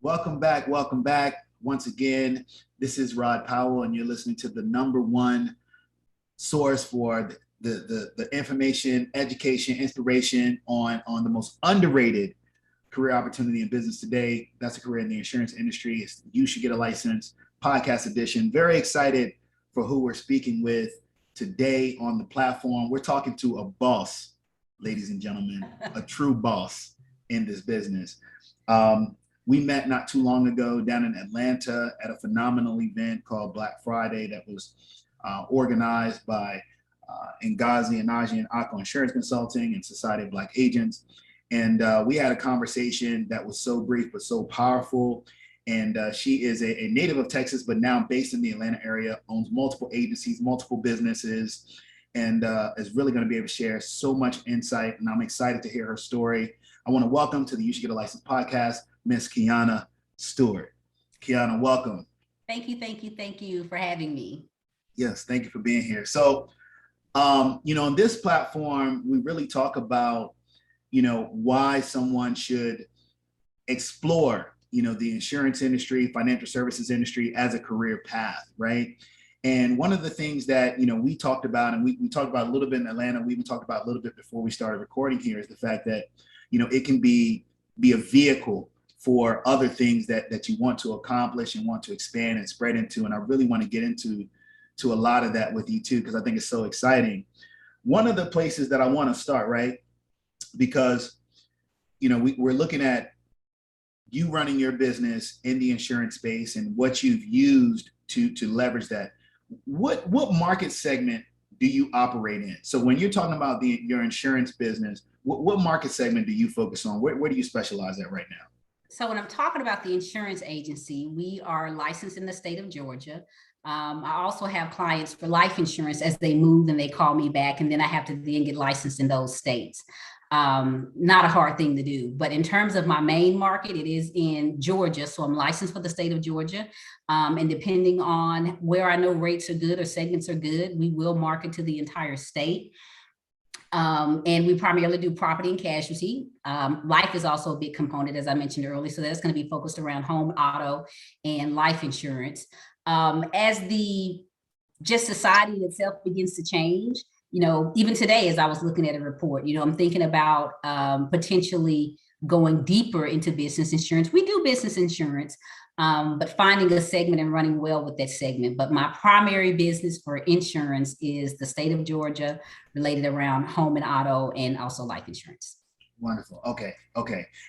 Welcome back. Welcome back. Once again, this is Rod Powell, and you're listening to the #1 source for the information, education, inspiration on the most underrated career opportunity in business today. That's a career in the insurance industry. You Should Get a License podcast edition. Very excited for who we're speaking with today on the platform. We're talking to a boss, ladies and gentlemen, a true boss in this business. We met not too long ago down in Atlanta at a phenomenal event called Black Friday that was organized by Ngazi Anaji and Akko Insurance Consulting and Society of Black Agents. And we had a conversation that was so brief but so powerful. And she is a native of Texas, but now based in the Atlanta area, owns multiple agencies, multiple businesses, and is really going to be able to share so much insight. And I'm excited to hear her story. I want to welcome to the You Should Get a License podcast, Miss Keiona Stewart. Keiona, welcome. Thank you for having me. Yes, thank you for being here. So, on this platform, we really talk about, why someone should explore, the insurance industry, financial services industry as a career path, right? And one of the things that, we talked about, and we talked about a little bit in Atlanta, we even talked about a little bit before we started recording here, is the fact that, it can be a vehicle for other things that you want to accomplish and want to expand and spread into. And I really want to get into a lot of that with you too, because I think it's so exciting. One of the places that I want to start, right? Because, we're looking at you running your business in the insurance space and what you've used to leverage that. What market segment do you operate in? So when you're talking about your insurance business, what market segment do you focus on? Where do you specialize at right now? So when I'm talking about the insurance agency, we are licensed in the state of Georgia. I also have clients for life insurance as they move and they call me back, and then I have to then get licensed in those states. Not a hard thing to do, but in terms of my main market, it is in Georgia. So I'm licensed for the state of Georgia. And depending on where I know rates are good or segments are good, we will market to the entire state. And we primarily do property and casualty. Life is also a big component, as I mentioned earlier. So that's going to be focused around home, auto, and life insurance. As the society itself begins to change, even today, as I was looking at a report, I'm thinking about potentially going deeper into business insurance. We do business insurance, but finding a segment and running well with that segment. But my primary business for insurance is the state of Georgia, related around home and auto, and also life insurance. Wonderful. Okay.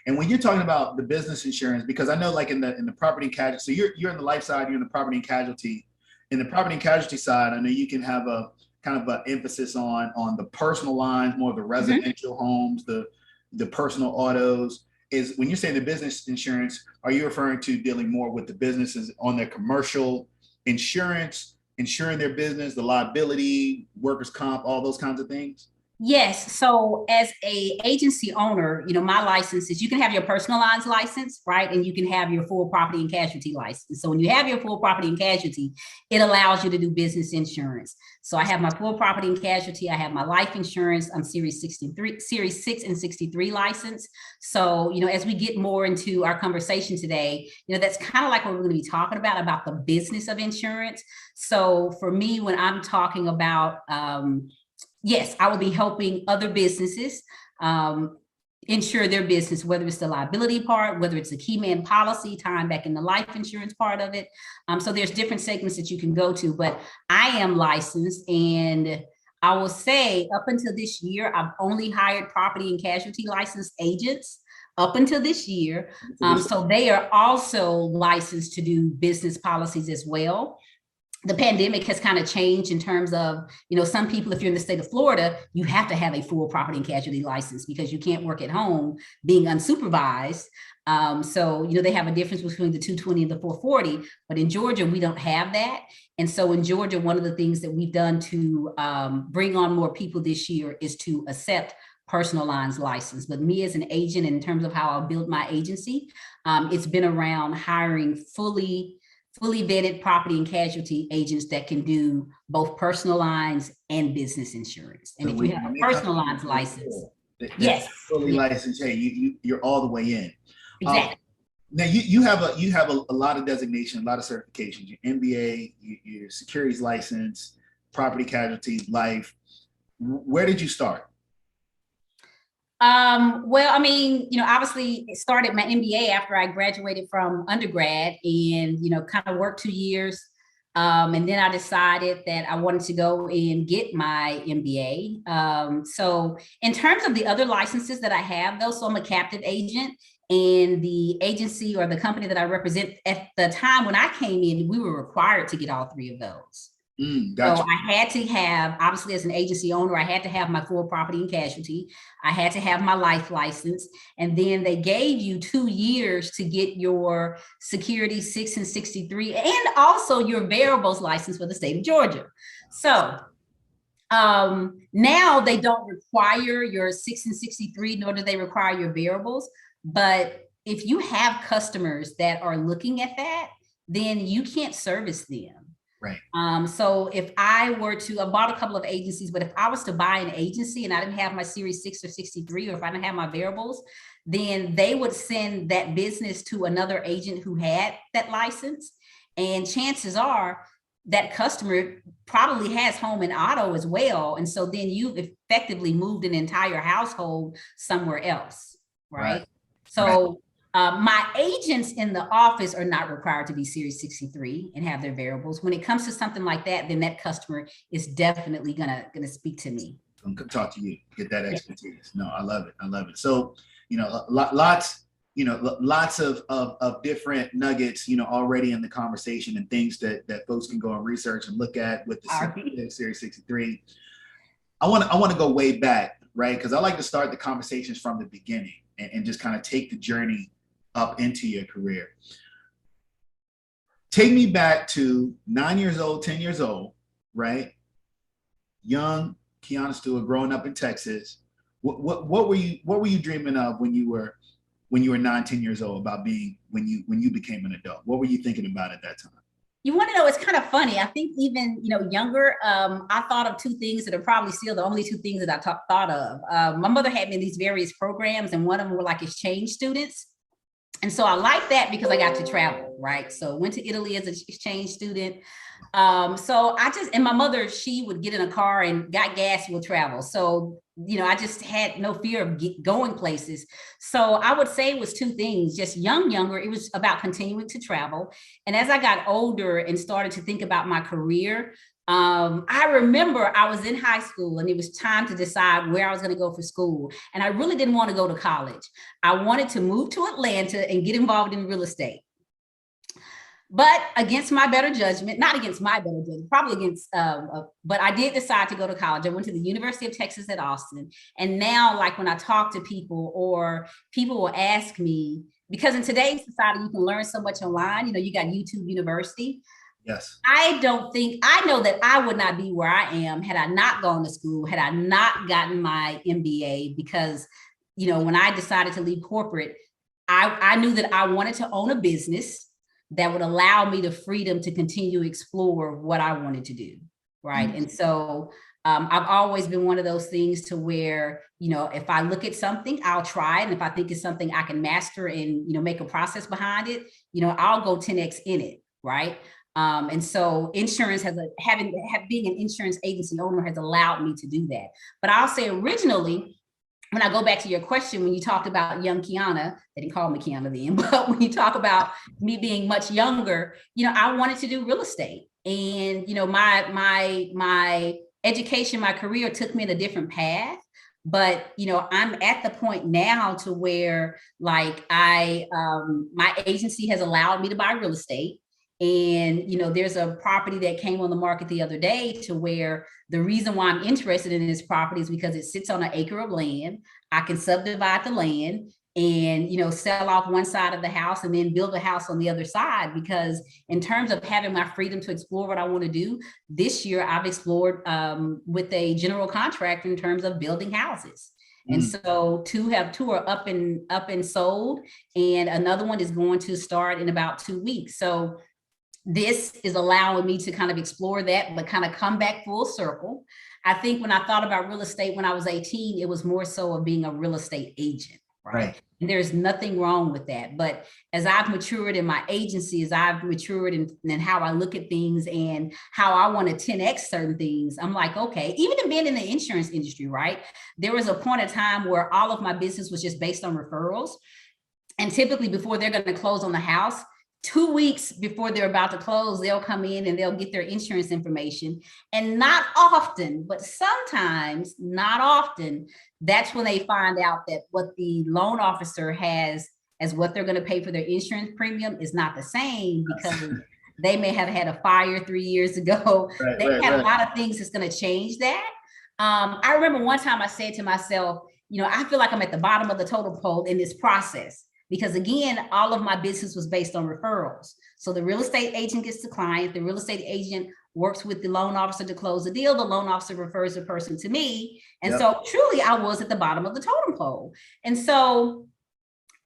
And when you're talking about the business insurance, because I know like in the property and casualty, so you're in the life side, you're in the property and casualty. In the property and casualty side, I know you can have a kind of an emphasis on the personal lines, more of the residential homes, the personal autos. Is when you're saying the business insurance, are you referring to dealing more with the businesses on their commercial insurance, insuring their business, the liability, workers' comp, all those kinds of things? Yes. So as a agency owner, my license is, you can have your personal lines license, right? And you can have your full property and casualty license. So when you have your full property and casualty, it allows you to do business insurance. So I have my full property and casualty. I have my life insurance. I'm Series 6 and 63 license. So, as we get more into our conversation today, that's kind of like what we're going to be talking about the business of insurance. So for me, when I'm talking about, yes, I will be helping other businesses insure their business, whether it's the liability part, whether it's a key man policy, tying back in the life insurance part of it. So there's different segments that you can go to, but I am licensed, and I will say up until this year, I've only hired property and casualty licensed agents up until this year. So they are also licensed to do business policies as well. The pandemic has kind of changed in terms of, some people, if you're in the state of Florida, you have to have a full property and casualty license because you can't work at home being unsupervised. So, they have a difference between the 220 and the 440, but in Georgia, we don't have that. And so in Georgia, one of the things that we've done to bring on more people this year is to accept personal lines license. But me as an agent, in terms of how I built my agency, it's been around hiring fully vetted property and casualty agents that can do both personal lines and business insurance. And so if you have a personal lines license, yes, fully licensed, hey, you're all the way in. Exactly. Now you have a lot of designation, a lot of certifications. Your MBA, your securities license, property casualty, life. Where did you start? Well, I mean, obviously started my MBA after I graduated from undergrad and, kind of worked 2 years. And then I decided that I wanted to go and get my MBA. So in terms of the other licenses that I have though, so I'm a captive agent, and the agency or the company that I represent at the time when I came in, we were required to get all three of those. Gotcha. So I had to have, obviously as an agency owner, I had to have my full property and casualty. I had to have my life license. And then they gave you 2 years to get your security 6 and 63 and also your variables license for the state of Georgia. So now they don't require your 6 and 63, nor do they require your variables. But if you have customers that are looking at that, then you can't service them. Right. So if I were to, I bought a couple of agencies, but if I was to buy an agency and I didn't have my series 6 or 63, or if I didn't have my variables, then they would send that business to another agent who had that license. And chances are that customer probably has home and auto as well. And so then you've effectively moved an entire household somewhere else. Right. So my agents in the office are not required to be Series 63 and have their variables. When it comes to something like that, then that customer is definitely gonna speak to me. I'm gonna talk to you, get that expertise. No, I love it. I love it. So, lots of different nuggets, already in the conversation, and things that folks can go and research and look at with the Series 63. I want to go way back, right? Because I like to start the conversations from the beginning and just kind of take the journey up into your career. Take me back to 9 years old, 10 years old, right? Young Keiona Stewart, growing up in Texas. What were you dreaming of when you were 9, 10 years old, about being when you became an adult? What were you thinking about at that time? You want to know, it's kind of funny. I think even, younger, I thought of two things that are probably still the only two things that I thought of. My mother had me in these various programs, and one of them were like exchange students. And so I liked that because I got to travel, right? So went to Italy as an exchange student. And my mother, she would get in a car and got gas and would travel. So, I just had no fear of going places. So I would say it was two things, just younger, it was about continuing to travel. And as I got older and started to think about my career, I remember I was in high school and it was time to decide where I was going to go for school. And I really didn't want to go to college. I wanted to move to Atlanta and get involved in real estate. But against my better judgment, not against my better judgment, probably against, but I did decide to go to college. I went to the University of Texas at Austin. And now, like when I talk to people, or people will ask me, because in today's society, you can learn so much online. You got YouTube University. Yes. I know that I would not be where I am had I not gone to school, had I not gotten my MBA, because, when I decided to leave corporate, I knew that I wanted to own a business that would allow me the freedom to continue to explore what I wanted to do. Right. Mm-hmm. And so I've always been one of those things to where, if I look at something, I'll try it. And if I think it's something I can master and, make a process behind it, I'll go 10X in it. Right. And so insurance being an insurance agency owner has allowed me to do that. But I'll say originally, when I go back to your question, when you talked about young Keiona, they didn't call me Keiona then, but when you talk about me being much younger, I wanted to do real estate. And, my education, my career took me in a different path. But, I'm at the point now to where like my agency has allowed me to buy real estate. And, there's a property that came on the market the other day to where the reason why I'm interested in this property is because it sits on an acre of land. I can subdivide the land and, sell off one side of the house and then build a house on the other side. Because in terms of having my freedom to explore what I want to do, this year I've explored with a general contractor in terms of building houses. And so two are up and sold, and another one is going to start in about 2 weeks. So this is allowing me to kind of explore that, but kind of come back full circle. I think when I thought about real estate when I was 18, it was more so of being a real estate agent, right? And there's nothing wrong with that. But as I've matured in my agency, as I've matured in how I look at things and how I want to 10x certain things, I'm like, okay, even in being in the insurance industry, right? There was a point in time where all of my business was just based on referrals. And typically before they're going to close on the house, 2 weeks before they're about to close, they'll come in and they'll get their insurance information. And not often, but sometimes, not often, that's when they find out that what the loan officer has as what they're going to pay for their insurance premium is not the same, because they may have had a fire 3 years ago. They have a lot of things that's going to change that. I remember one time I said to myself, I feel like I'm at the bottom of the totem pole in this process. Because again, all of my business was based on referrals. So the real estate agent gets the client, the real estate agent works with the loan officer to close the deal, the loan officer refers the person to me. And so truly I was at the bottom of the totem pole. And so,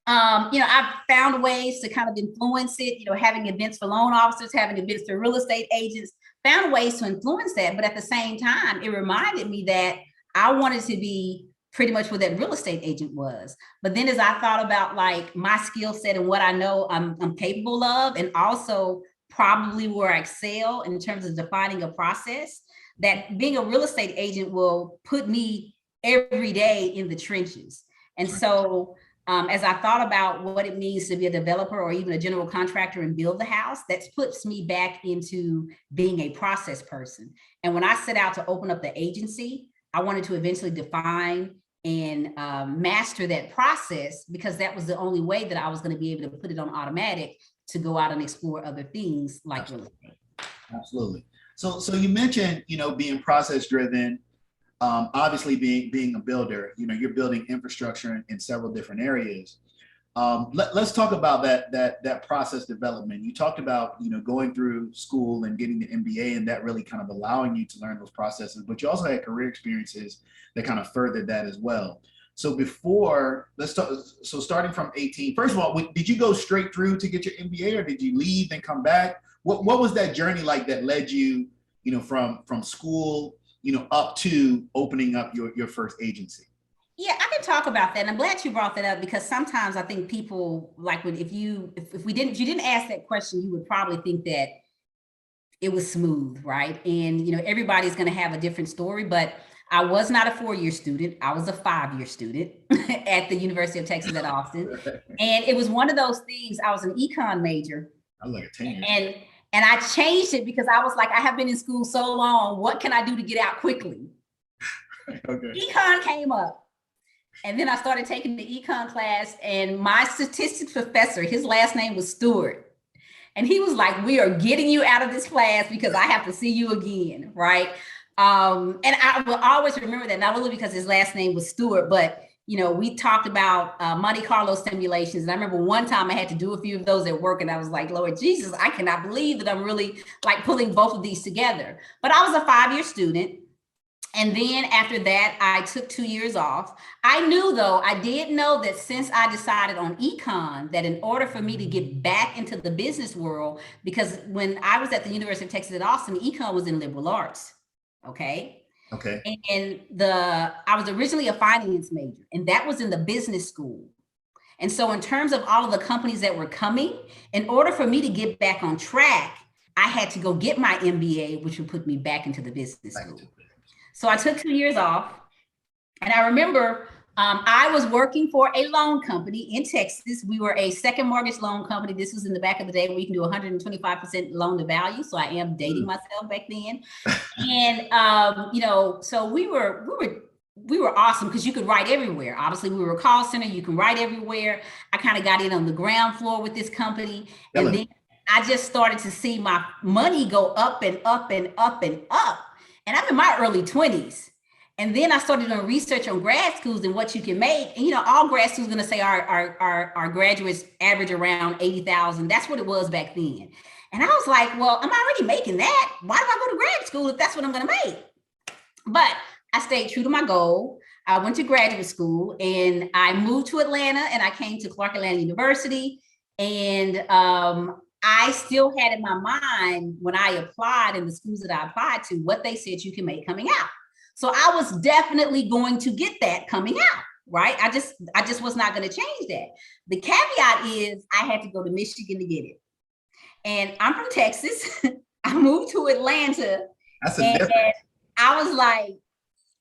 I've found ways to kind of influence it, having events for loan officers, having events for real estate agents, found ways to influence that. But at the same time, it reminded me that I wanted to be pretty much what that real estate agent was. But then as I thought about like my skill set and what I know I'm capable of, and also probably where I excel in terms of defining a process, that being a real estate agent will put me every day in the trenches. And so as I thought about what it means to be a developer or even a general contractor and build the house, that puts me back into being a process person. And when I set out to open up the agency, I wanted to eventually define and master that process, because that was the only way that I was going to be able to put it on automatic to go out and explore other things like real estate. Absolutely. So you mentioned, being process driven, obviously being a builder, you're building infrastructure in several different areas. Let's talk about that process development. You talked about, going through school and getting the MBA, and that really kind of allowing you to learn those processes, but you also had career experiences that kind of furthered that as well. So starting from 18, first of all, did you go straight through to get your MBA, or did you leave and come back? What was that journey like that led you, from school, up to opening up your first agency? Yeah, I can talk about that. And I'm glad you brought that up, because sometimes I think people like if you didn't ask that question, you would probably think that it was smooth, right? And everybody's going to have a different story, but I was not a 4-year student. I was a 5-year student at the University of Texas at Austin. And it was one of those things. I was an econ major. I was like a 10-year. And I changed it because I was like, I have been in school so long. What can I do to get out quickly? Okay. Econ came up. And then I started taking the econ class, and my statistics professor, his last name was Stewart. And he was like, we are getting you out of this class because I have to see you again, right? And I will always remember that, not only because his last name was Stewart, but we talked about Monte Carlo simulations. And I remember one time I had to do a few of those at work, and I was like, Lord Jesus, I cannot believe that I'm really like pulling both of these together. But I was a 5-year student. And then after that, I took 2 years off. I did know that since I decided on econ, that in order for me to get back into the business world, because when I was at the University of Texas at Austin, econ was in liberal arts. Okay. And I was originally a finance major, and that was in the business school. And so in terms of all of the companies that were coming, in order for me to get back on track, I had to go get my MBA, which would put me back into the business school. So I took 2 years off, and I remember I was working for a loan company in Texas. We were a second mortgage loan company. This was in the back of the day where you can do 125% loan to value. So I am dating myself back then. And, so we were awesome because you could write everywhere. Obviously, we were a call center. You can write everywhere. I kind of got in on the ground floor with this company. And then I just started to see my money go up and up and up and up. And I'm in my early 20s. And then I started doing research on grad schools and what you can make. And, all grad schools are going to say our graduates average around 80,000. That's what it was back then. And I was like, well, I'm already making that. Why do I go to grad school if that's what I'm going to make? But I stayed true to my goal. I went to graduate school, and I moved to Atlanta, and I came to Clark Atlanta University. And I still had in my mind when I applied in the schools that I applied to, what they said you can make coming out. So I was definitely going to get that coming out. right? I just was not going to change that. The caveat is I had to go to Michigan to get it. And I'm from Texas. I moved to Atlanta. That's a and difference. I was like,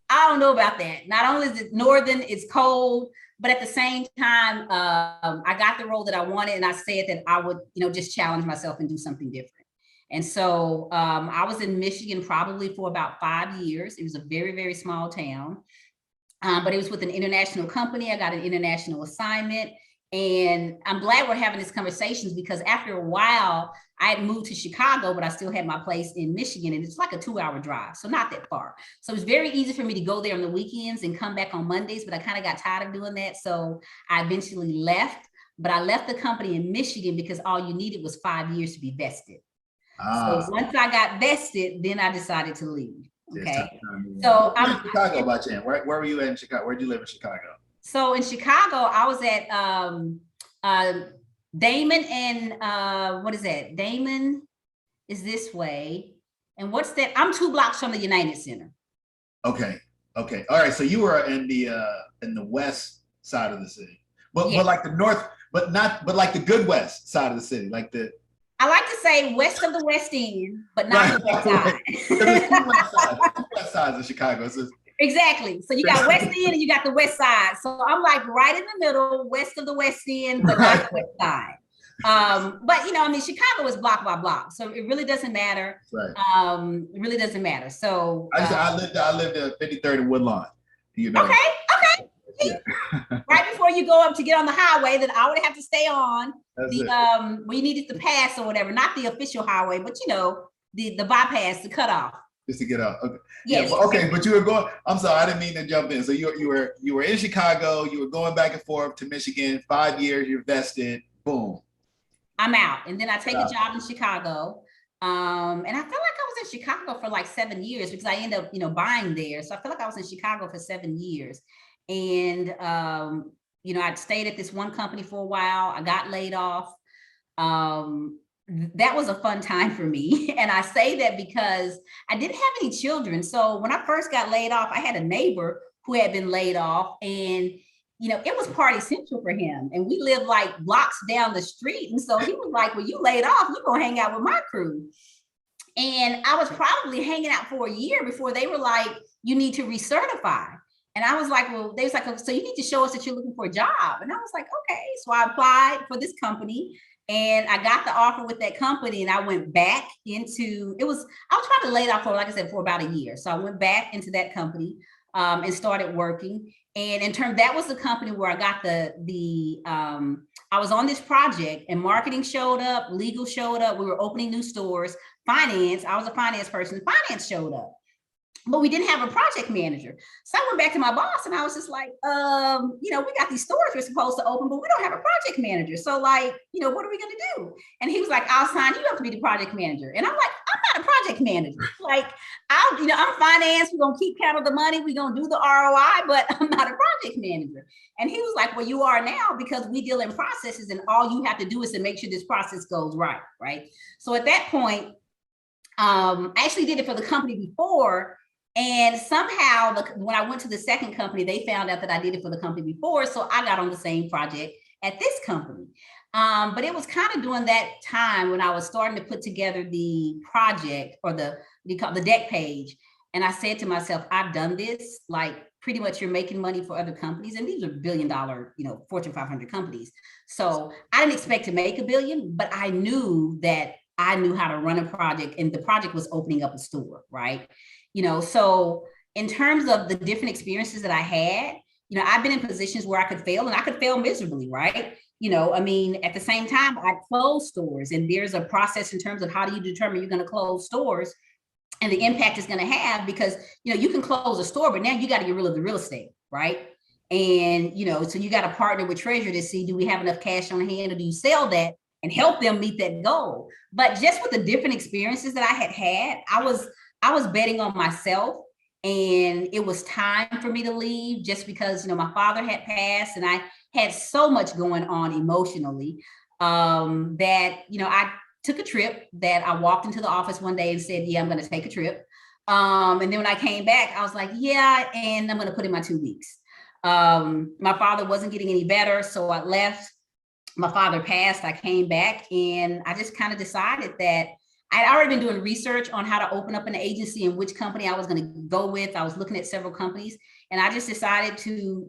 I don't know about that. Not only is it northern, it's cold, but at the same time, I got the role that I wanted, and I said that I would, just challenge myself and do something different. And so I was in Michigan probably for about 5 years. It was a very, very small town, but it was with an international company. I got an international assignment. And I'm glad we're having these conversations because after a while, I had moved to Chicago, but I still had my place in Michigan, and it's like a 2-hour drive, so not that far. So it was very easy for me to go there on the weekends and come back on Mondays, but I kind of got tired of doing that. So I eventually left, but I left the company in Michigan because all you needed was 5 years to be vested. So once I got vested, then I decided to leave. Okay. So I'm in Chicago by chance. Where were you in Chicago? Where did you live in Chicago? So in Chicago, I was at Damon and what is that? Damon is this way. And what's that? I'm 2 blocks from the United Center. Okay. All right. So you were in the west side of the city, but like the north, but like the good west side of the city, like the. I like to say west of the West End, but not the west side. There's 2 west sides of Chicago. So exactly. So you got West End and you got the west side. So I'm like right in the middle, west of the West End, but not the west side. But Chicago is block by block, so it really doesn't matter. Right. It really doesn't matter. So I lived at 53rd and Woodlawn. Okay. Yeah. Right before you go up to get on the highway that I would have to stay on. We needed to pass or whatever, not the official highway, but the bypass, the cutoff. Just to get out. Okay. Yes. Yeah, okay, but you were going. I'm sorry, I didn't mean to jump in. So you were in Chicago. You were going back and forth to Michigan. 5 years. You're vested. Boom. I'm out, and then I take a job in Chicago. And I feel like I was in Chicago for like 7 years because I ended up, buying there. So I feel like I was in Chicago for 7 years. And, I'd stayed at this one company for a while. I got laid off. That was a fun time for me. And I say that because I didn't have any children. So when I first got laid off, I had a neighbor who had been laid off, and it was party central for him. And we lived like blocks down the street. And so he was like, well, you laid off, you're going to hang out with my crew. And I was probably hanging out for a year before they were like, you need to recertify. And I was like, well, they was like, so you need to show us that you're looking for a job. And I was like, okay. So I applied for this company and I got the offer with that company, and I went back into, I was probably laid off for, like I said, for about a year. So I went back into that company and started working. And in turn, that was the company where I got I was on this project, and marketing showed up, legal showed up. We were opening new stores, finance. I was a finance person. Finance showed up, but we didn't have a project manager. So I went back to my boss and I was just like, we got these stores we're supposed to open, but we don't have a project manager. So like, what are we going to do? And he was like, I'll sign you up to be the project manager. And I'm like, I'm not a project manager. Like, I'm finance. We're going to keep count of the money. We're going to do the ROI, but I'm not a project manager. And he was like, well, you are now, because we deal in processes and all you have to do is to make sure this process goes right. Right. So at that point, I actually did it for the company before. And somehow when I went to the second company, they found out that I did it for the company before. So I got on the same project at this company. But it was kind of during that time when I was starting to put together the project, or the deck page. And I said to myself, I've done this, like pretty much you're making money for other companies. And these are $1 billion, Fortune 500 companies. So I didn't expect to make $1 billion, but I knew that I knew how to run a project, and the project was opening up a store, right? So in terms of the different experiences that I had, I've been in positions where I could fail, and I could fail miserably, right? At the same time, I close stores, and there's a process in terms of how do you determine you're going to close stores and the impact it's going to have, because, you can close a store, but now you got to get rid of the real estate, right? And, so you got to partner with Treasury to see, do we have enough cash on hand, or do you sell that and help them meet that goal? But just with the different experiences that I had, I was betting on myself, and it was time for me to leave, just because, my father had passed and I had so much going on emotionally that, I took a trip. That I walked into the office one day and said, yeah, I'm going to take a trip. And then when I came back, I was like, yeah, and I'm going to put in my 2 weeks. My father wasn't getting any better, so I left. My father passed. I came back, and I just kind of decided that I'd already been doing research on how to open up an agency and which company I was going to go with. I was looking at several companies, and I just decided to,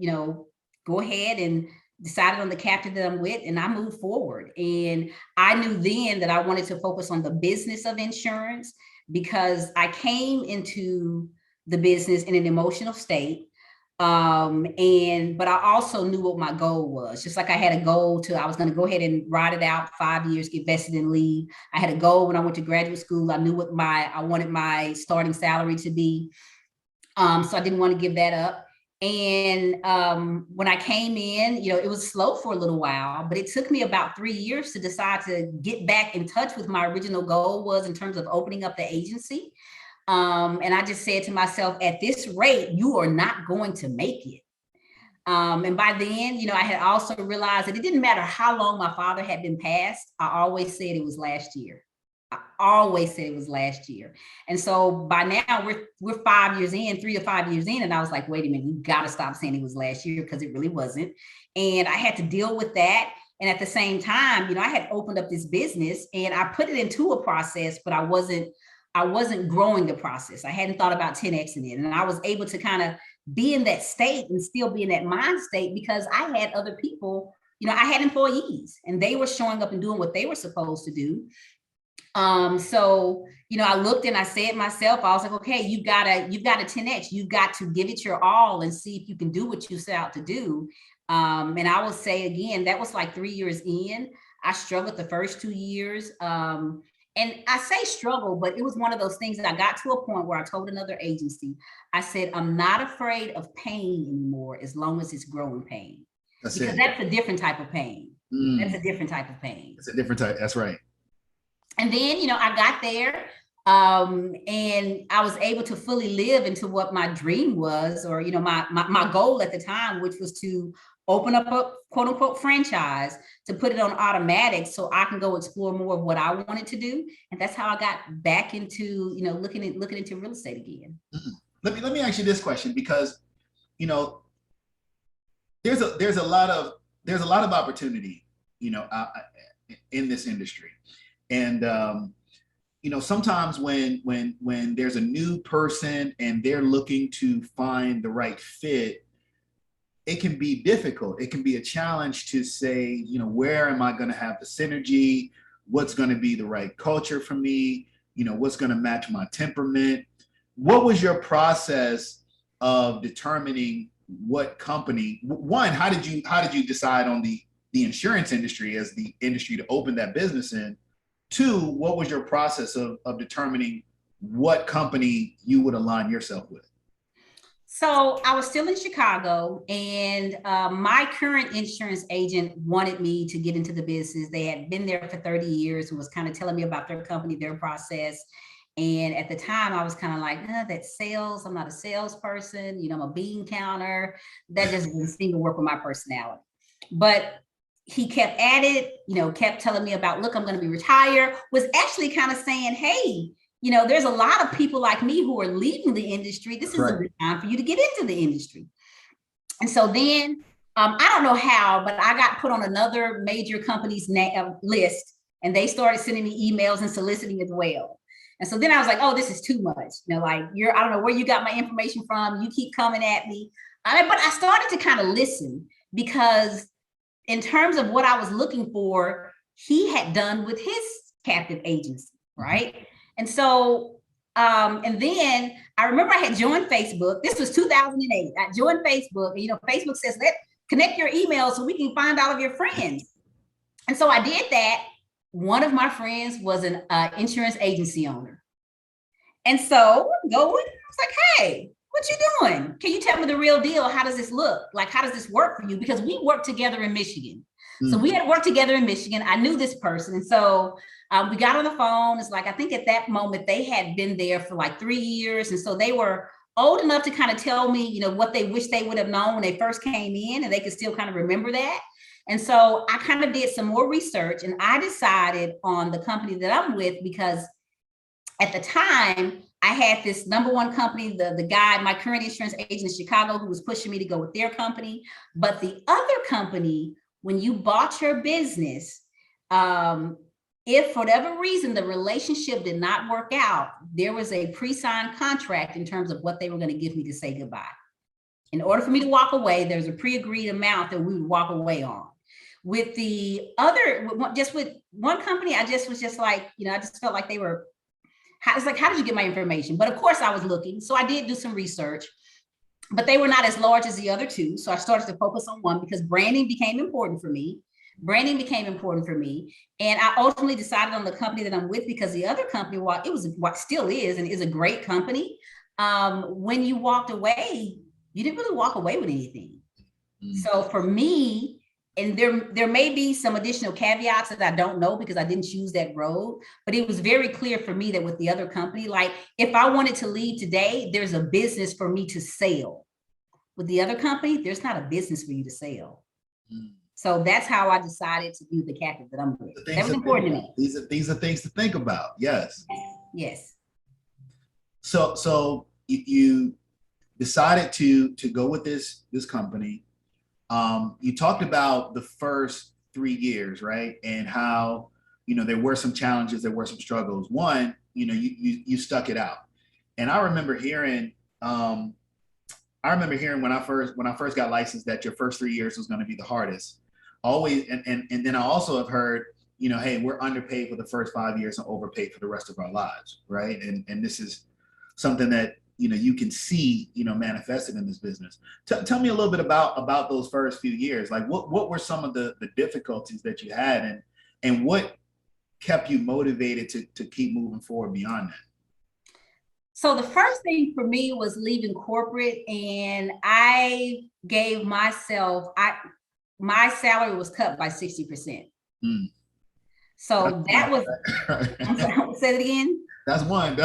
go ahead and decided on the captain that I'm with, and I moved forward. And I knew then that I wanted to focus on the business of insurance, because I came into the business in an emotional state. But I also knew what my goal was. Just like I had a goal I was going to go ahead and ride it out 5 years, get vested and leave. I had a goal when I went to graduate school. I knew I wanted my starting salary to be. So I didn't want to give that up. And when I came in, it was slow for a little while, but it took me about 3 years to decide to get back in touch with my original goal was in terms of opening up the agency. And I just said to myself, at this rate, you are not going to make it. And by then, I had also realized that it didn't matter how long my father had been passed. I always said it was last year. And so by now we're 5 years in, 3 to 5 years in. And I was like, wait a minute, you got to stop saying it was last year, because it really wasn't. And I had to deal with that. And at the same time, I had opened up this business and I put it into a process, but I wasn't growing the process. I hadn't thought about 10Xing it. And I was able to kind of be in that state and still be in that mind state, because I had other people, I had employees, and they were showing up and doing what they were supposed to do. So, I looked and I said myself, I was like, okay, you've got to 10X, you've got to give it your all and see if you can do what you set out to do. And I will say again, that was like 3 years in. I struggled the first 2 years. And I say struggle, but it was one of those things that I got to a point where I told another agency, I said, I'm not afraid of pain anymore, as long as it's growing pain. That's a different type of pain. That's a different type of pain. It's a different type. That's right. And then, I got there, and I was able to fully live into what my dream was, or, my goal at the time, which was to open up a quote unquote franchise, to put it on automatic so I can go explore more of what I wanted to do. And that's how I got back into, looking into real estate again. Let me ask you this question, because, there's a lot of opportunity, in this industry. And, sometimes when there's a new person and they're looking to find the right fit, it can be difficult. It can be a challenge to say, where am I going to have the synergy? What's going to be the right culture for me? What's going to match my temperament? What was your process of determining what company? One, how did you decide on the insurance industry as the industry to open that business in? Two, what was your process of determining what company you would align yourself with? So I was still in Chicago, and my current insurance agent wanted me to get into the business. They had been there for 30 years and was kind of telling me about their company, their process. And at the time I was kind of like, that's sales. I'm not a salesperson. I'm a bean counter. That just didn't seem to work with my personality. But he kept at it, kept telling me about, look, I'm going to be retired, was actually kind of saying, hey, there's a lot of people like me who are leaving the industry. This is a good time for you to get into the industry. And so then, I don't know how, but I got put on another major company's list, and they started sending me emails and soliciting as well. And so then I was like, oh, this is too much. I don't know where you got my information from. You keep coming at me. But I started to kind of listen, because in terms of what I was looking for, he had done with his captive agency, right? And so, and then I remember I had joined Facebook. This was 2008. I joined Facebook, and Facebook says, connect your email so we can find all of your friends. And so I did that. One of my friends was an insurance agency owner. And so I was like, hey, what you doing? Can you tell me the real deal? How does this look? Like, how does this work for you? Because we worked together in Michigan. So we had worked together in Michigan. I knew this person. And so we got on the phone. It's like, I think at that moment they had been there for like 3 years. And so they were old enough to kind of tell me, what they wish they would have known when they first came in, and they could still kind of remember that. And so I kind of did some more research, and I decided on the company that I'm with, because at the time, I had this number one company, the guy, my current insurance agent in Chicago, who was pushing me to go with their company. But the other company, when you bought your business, if for whatever reason the relationship did not work out, there was a pre-signed contract in terms of what they were going to give me to say goodbye. In order for me to walk away, there's a pre-agreed amount that we would walk away on. With the other, just with one company, I just was just like, I just felt like they were, it's like, how did you get my information? But of course I was looking. So I did do some research, but they were not as large as the other two. So I started to focus on one because branding became important for me. And I ultimately decided on the company that I'm with, because the other company, while it was what still is and is a great company, when you walked away, you didn't really walk away with anything. So for me, and there may be some additional caveats that I don't know because I didn't choose that road, but it was very clear for me that with the other company, like if I wanted to leave today, there's a business for me to sell. With the other company, there's not a business for you to sell. So that's how I decided to do the captive that I'm with. That was important to me. These are things to think about. Yes. Yes. So you decided to go with this company. You talked about the first 3 years, right? And how, there were some challenges, there were some struggles. One, you stuck it out. And I remember hearing when I first got licensed that your first 3 years was going to be the hardest. Always, and then I also have heard, hey, we're underpaid for the first 5 years and overpaid for the rest of our lives, right? And this is something that you can see, manifested in this business. Tell me a little bit about those first few years. Like what were some of the difficulties that you had, and what kept you motivated to keep moving forward beyond that? So the first thing for me was leaving corporate, and I gave myself, my salary was cut by 60%. So that was, I'm sorry, say it again. That's one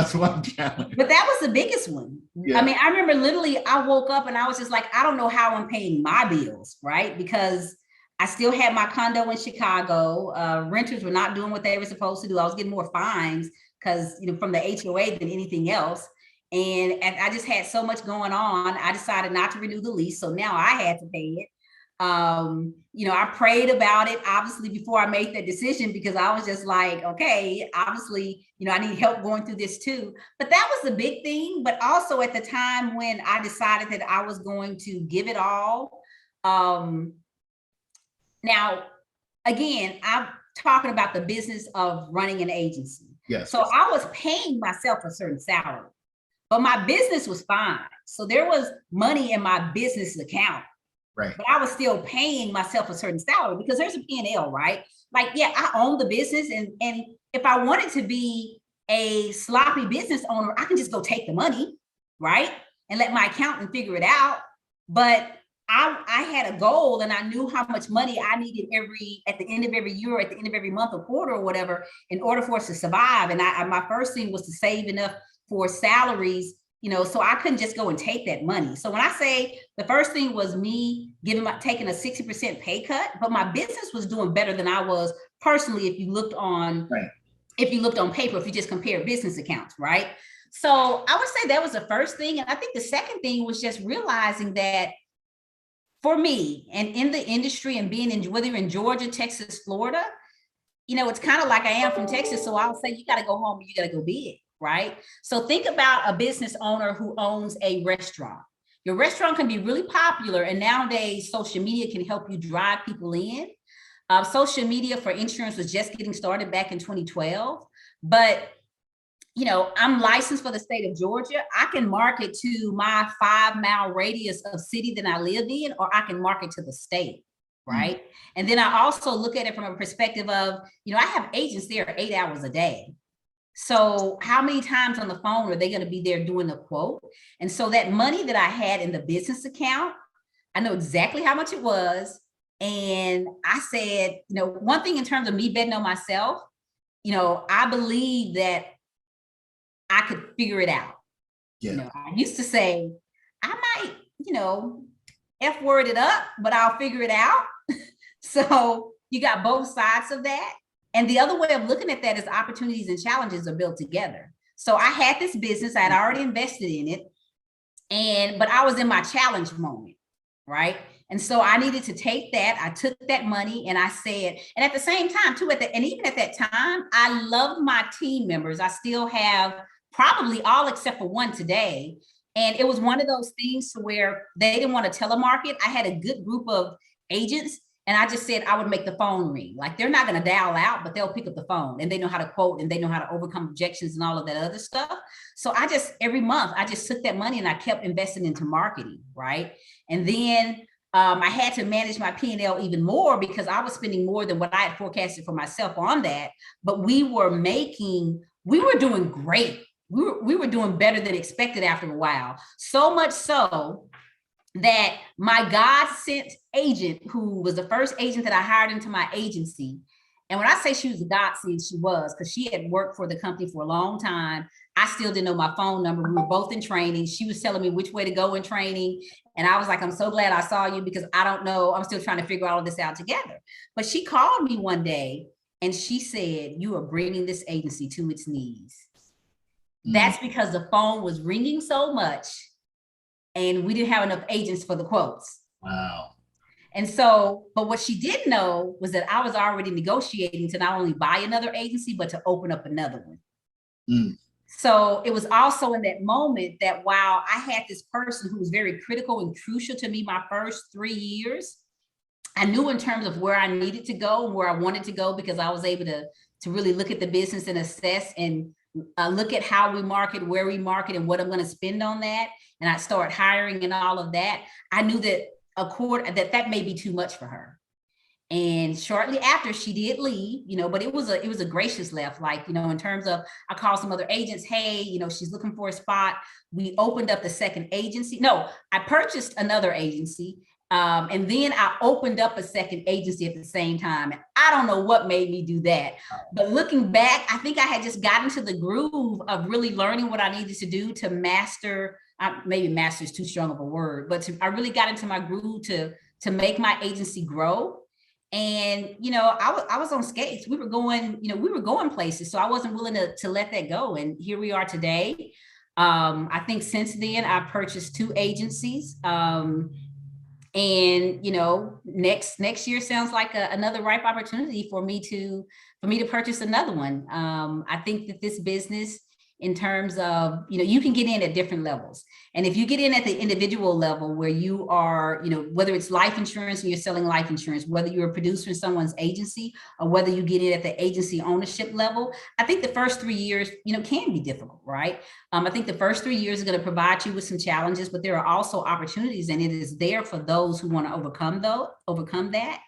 challenge. But that was the biggest one. Yeah. I mean, I remember literally I woke up and I was just like, I don't know how I'm paying my bills, right? Because I still had my condo in Chicago. Renters were not doing what they were supposed to do. I was getting more fines because, from the HOA than anything else. And I just had so much going on. I decided not to renew the lease. So now I had to pay it. I prayed about it, obviously, before I made that decision, because I was just like, okay, obviously, I need help going through this too. But that was the big thing. But also at the time when I decided that I was going to give it all. Now, again, I'm talking about the business of running an agency. Yes. So I was paying myself a certain salary, but my business was fine. So there was money in my business account. Right. But I was still paying myself a certain salary because there's a P&L, right? Like, yeah, I own the business. And if I wanted to be a sloppy business owner, I can just go take the money, right? And let my accountant figure it out. But I had a goal, and I knew how much money I needed at the end of every year, or at the end of every month or quarter or whatever, in order for us to survive. And my first thing was to save enough for salaries, so I couldn't just go and take that money. So when I say the first thing was me taking a 60% pay cut, but my business was doing better than I was personally. If you looked on, right. If you looked on paper, if you just compare business accounts, right? So I would say that was the first thing. And I think the second thing was just realizing that for me, and in the industry, and being whether you're in Georgia, Texas, Florida, it's kind of like I am from Texas. So I'll say, you got to go home and you got to go big. Right? So think about a business owner who owns a restaurant. Your restaurant can be really popular, and nowadays social media can help you drive people in. Social media for insurance was just getting started back in 2012, but I'm licensed for the state of Georgia. I can market to my 5-mile radius of city that I live in, or I can market to the state. Right? And then I also look at it from a perspective of, I have agents there 8 hours a day. So how many times on the phone are they going to be there doing the quote? And so that money that I had in the business account, I know exactly how much it was. And I said, one thing in terms of me betting on myself, I believe that I could figure it out. Yeah. I used to say, I might, F-word it up, but I'll figure it out. So you got both sides of that. And the other way of looking at that is opportunities and challenges are built together. So I had this business, I had already invested in it, but I was in my challenge moment, right? And so I needed to take that. I took that money and I said, and at the same time too, and even at that time, I loved my team members. I still have probably all except for one today. And it was one of those things to where they didn't want to telemarket. I had a good group of agents, and I just said I would make the phone ring. Like, they're not going to dial out, but they'll pick up the phone, and they know how to quote, and they know how to overcome objections and all of that other stuff. So every month, I just took that money and I kept investing into marketing, right? And then I had to manage my P&L even more because I was spending more than what I had forecasted for myself on that. But we were doing great. We were doing better than expected after a while. So much so that my God sent agent, who was the first agent that I hired into my agency. And when I say she was a godsend, she was, because she had worked for the company for a long time. I still didn't know my phone number. We were both in training. She was telling me which way to go in training. And I was like, I'm so glad I saw you because I don't know. I'm still trying to figure all of this out together. But she called me one day and she said, you are bringing this agency to its knees. That's because the phone was ringing so much and we didn't have enough agents for the quotes. Wow. And so, but what she didn't know was that I was already negotiating to not only buy another agency, but to open up another one. So it was also in that moment that while I had this person who was very critical and crucial to me my first 3 years, I knew in terms of where I needed to go and where I wanted to go, because I was able to really look at the business and assess and look at how we market, where we market, and what I'm going to spend on that. And I start hiring and all of that. I knew that that may be too much for her. And shortly after, she did leave, but it was a gracious left. Like, in terms of, I called some other agents, hey, she's looking for a spot. We opened up the second agency. No, I purchased another agency. And then I opened up a second agency at the same time. And I don't know what made me do that. But looking back, I think I had just gotten into the groove of really learning what I needed to do to master. Maybe master is too strong of a word, but I really got into my groove to make my agency grow. And, I was on skates. We were going places. So I wasn't willing to let that go. And here we are today. I think since then I've purchased 2 agencies. And next year sounds like another ripe opportunity for me to purchase another one. I think that this business, in terms of, you can get in at different levels. And if you get in at the individual level where you are, whether it's life insurance and you're selling life insurance, whether you're a producer in someone's agency, or whether you get in at the agency ownership level, I think the first 3 years, can be difficult, right? I think the first 3 years are going to provide you with some challenges, but there are also opportunities, and it is there for those who want to overcome that.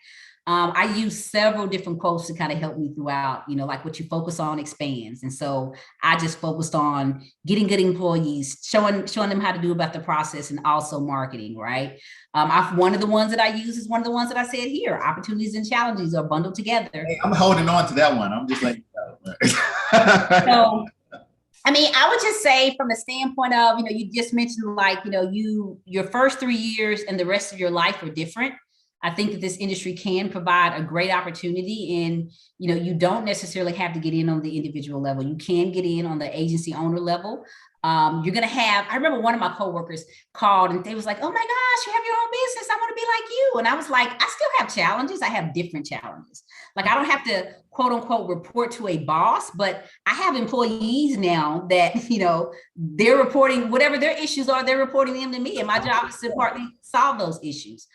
I use several different quotes to kind of help me throughout, like what you focus on expands. And so I just focused on getting good employees, showing them how to do about the process, and also marketing, right? One of the ones that I use is one of the ones that I said here, opportunities and challenges are bundled together. Hey, I'm holding on to that one. I'm just like, so, I would just say from the standpoint of, you just mentioned like, your first 3 years and the rest of your life are different. I think that this industry can provide a great opportunity, and, you don't necessarily have to get in on the individual level. You can get in on the agency owner level. You're going to have, I remember one of my coworkers called and they was like, oh my gosh, you have your own business. I want to be like you. And I was like, I still have challenges. I have different challenges. Like, I don't have to quote unquote report to a boss, but I have employees now that, they're reporting whatever their issues are, they're reporting them to me. And my job is to partly solve those issues.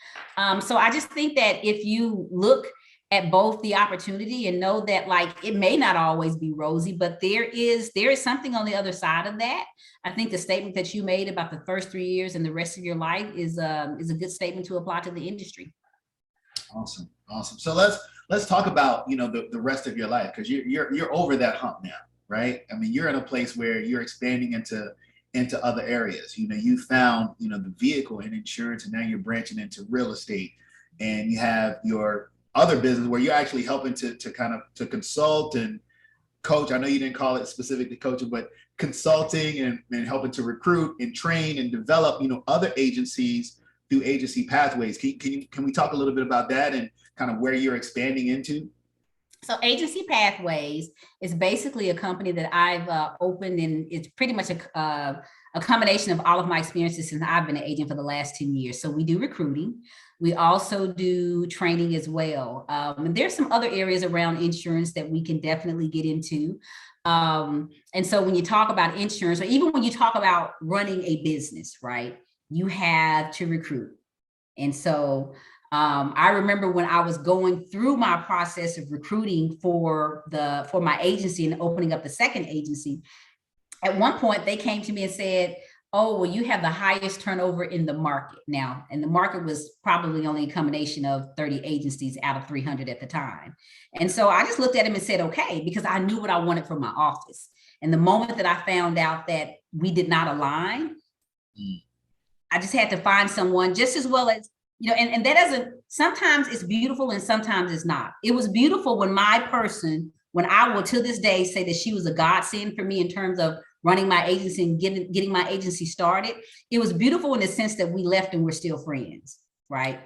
So I just think that if you look at both the opportunity and know that, like, it may not always be rosy, but there is something on the other side of that. I think the statement that you made about the first 3 years and the rest of your life is a good statement to apply to the industry. Awesome. So let's talk about, the rest of your life, because you're over that hump now, right? I mean, you're in a place where you're expanding into other areas. You found, the vehicle and insurance, and now you're branching into real estate, and you have your other business where you're actually helping to consult and coach. I know you didn't call it specifically coaching, but consulting and helping to recruit and train and develop, other agencies through agency pathways. Can we talk a little bit about that and kind of where you're expanding into? So Agency Pathways is basically a company that I've opened, and it's pretty much a combination of all of my experiences since I've been an agent for the last 10 years. So we do recruiting. We also do training as well. And there's some other areas around insurance that we can definitely get into. And so when you talk about insurance, or even when you talk about running a business, right, you have to recruit. And so I remember when I was going through my process of recruiting for my agency and opening up the second agency, at one point they came to me and said, "Oh, well, you have the highest turnover in the market now." And the market was probably only a combination of 30 agencies out of 300 at the time. And so I just looked at him and said, okay, because I knew what I wanted for my office. And the moment that I found out that we did not align, I just had to find someone just as well as, and that doesn't, sometimes it's beautiful and sometimes it's not. It was beautiful when when I will to this day say that she was a godsend for me in terms of running my agency and getting my agency started. It was beautiful in the sense that we left and we're still friends, right?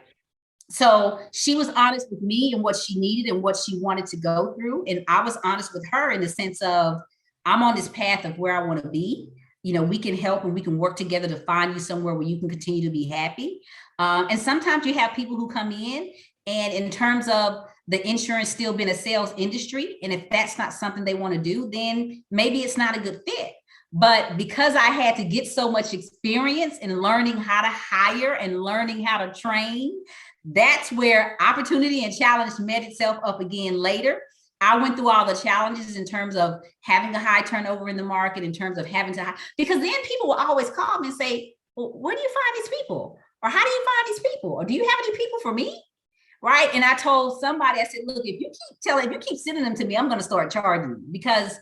So she was honest with me and what she needed and what she wanted to go through. And I was honest with her in the sense of, I'm on this path of where I want to be. We can help and we can work together to find you somewhere where you can continue to be happy. And sometimes you have people who come in, and in terms of the insurance still being a sales industry, and if that's not something they want to do, then maybe it's not a good fit. But because I had to get so much experience in learning how to hire and learning how to train, that's where opportunity and challenge met itself up again later. I went through all the challenges in terms of having a high turnover in the market, in terms of having to, because then people will always call me and say, well, where do you find these people? Or how do you find these people? Or do you have any people for me? Right. And I told somebody, I said, look, if you keep sending them to me, I'm going to start charging you, because,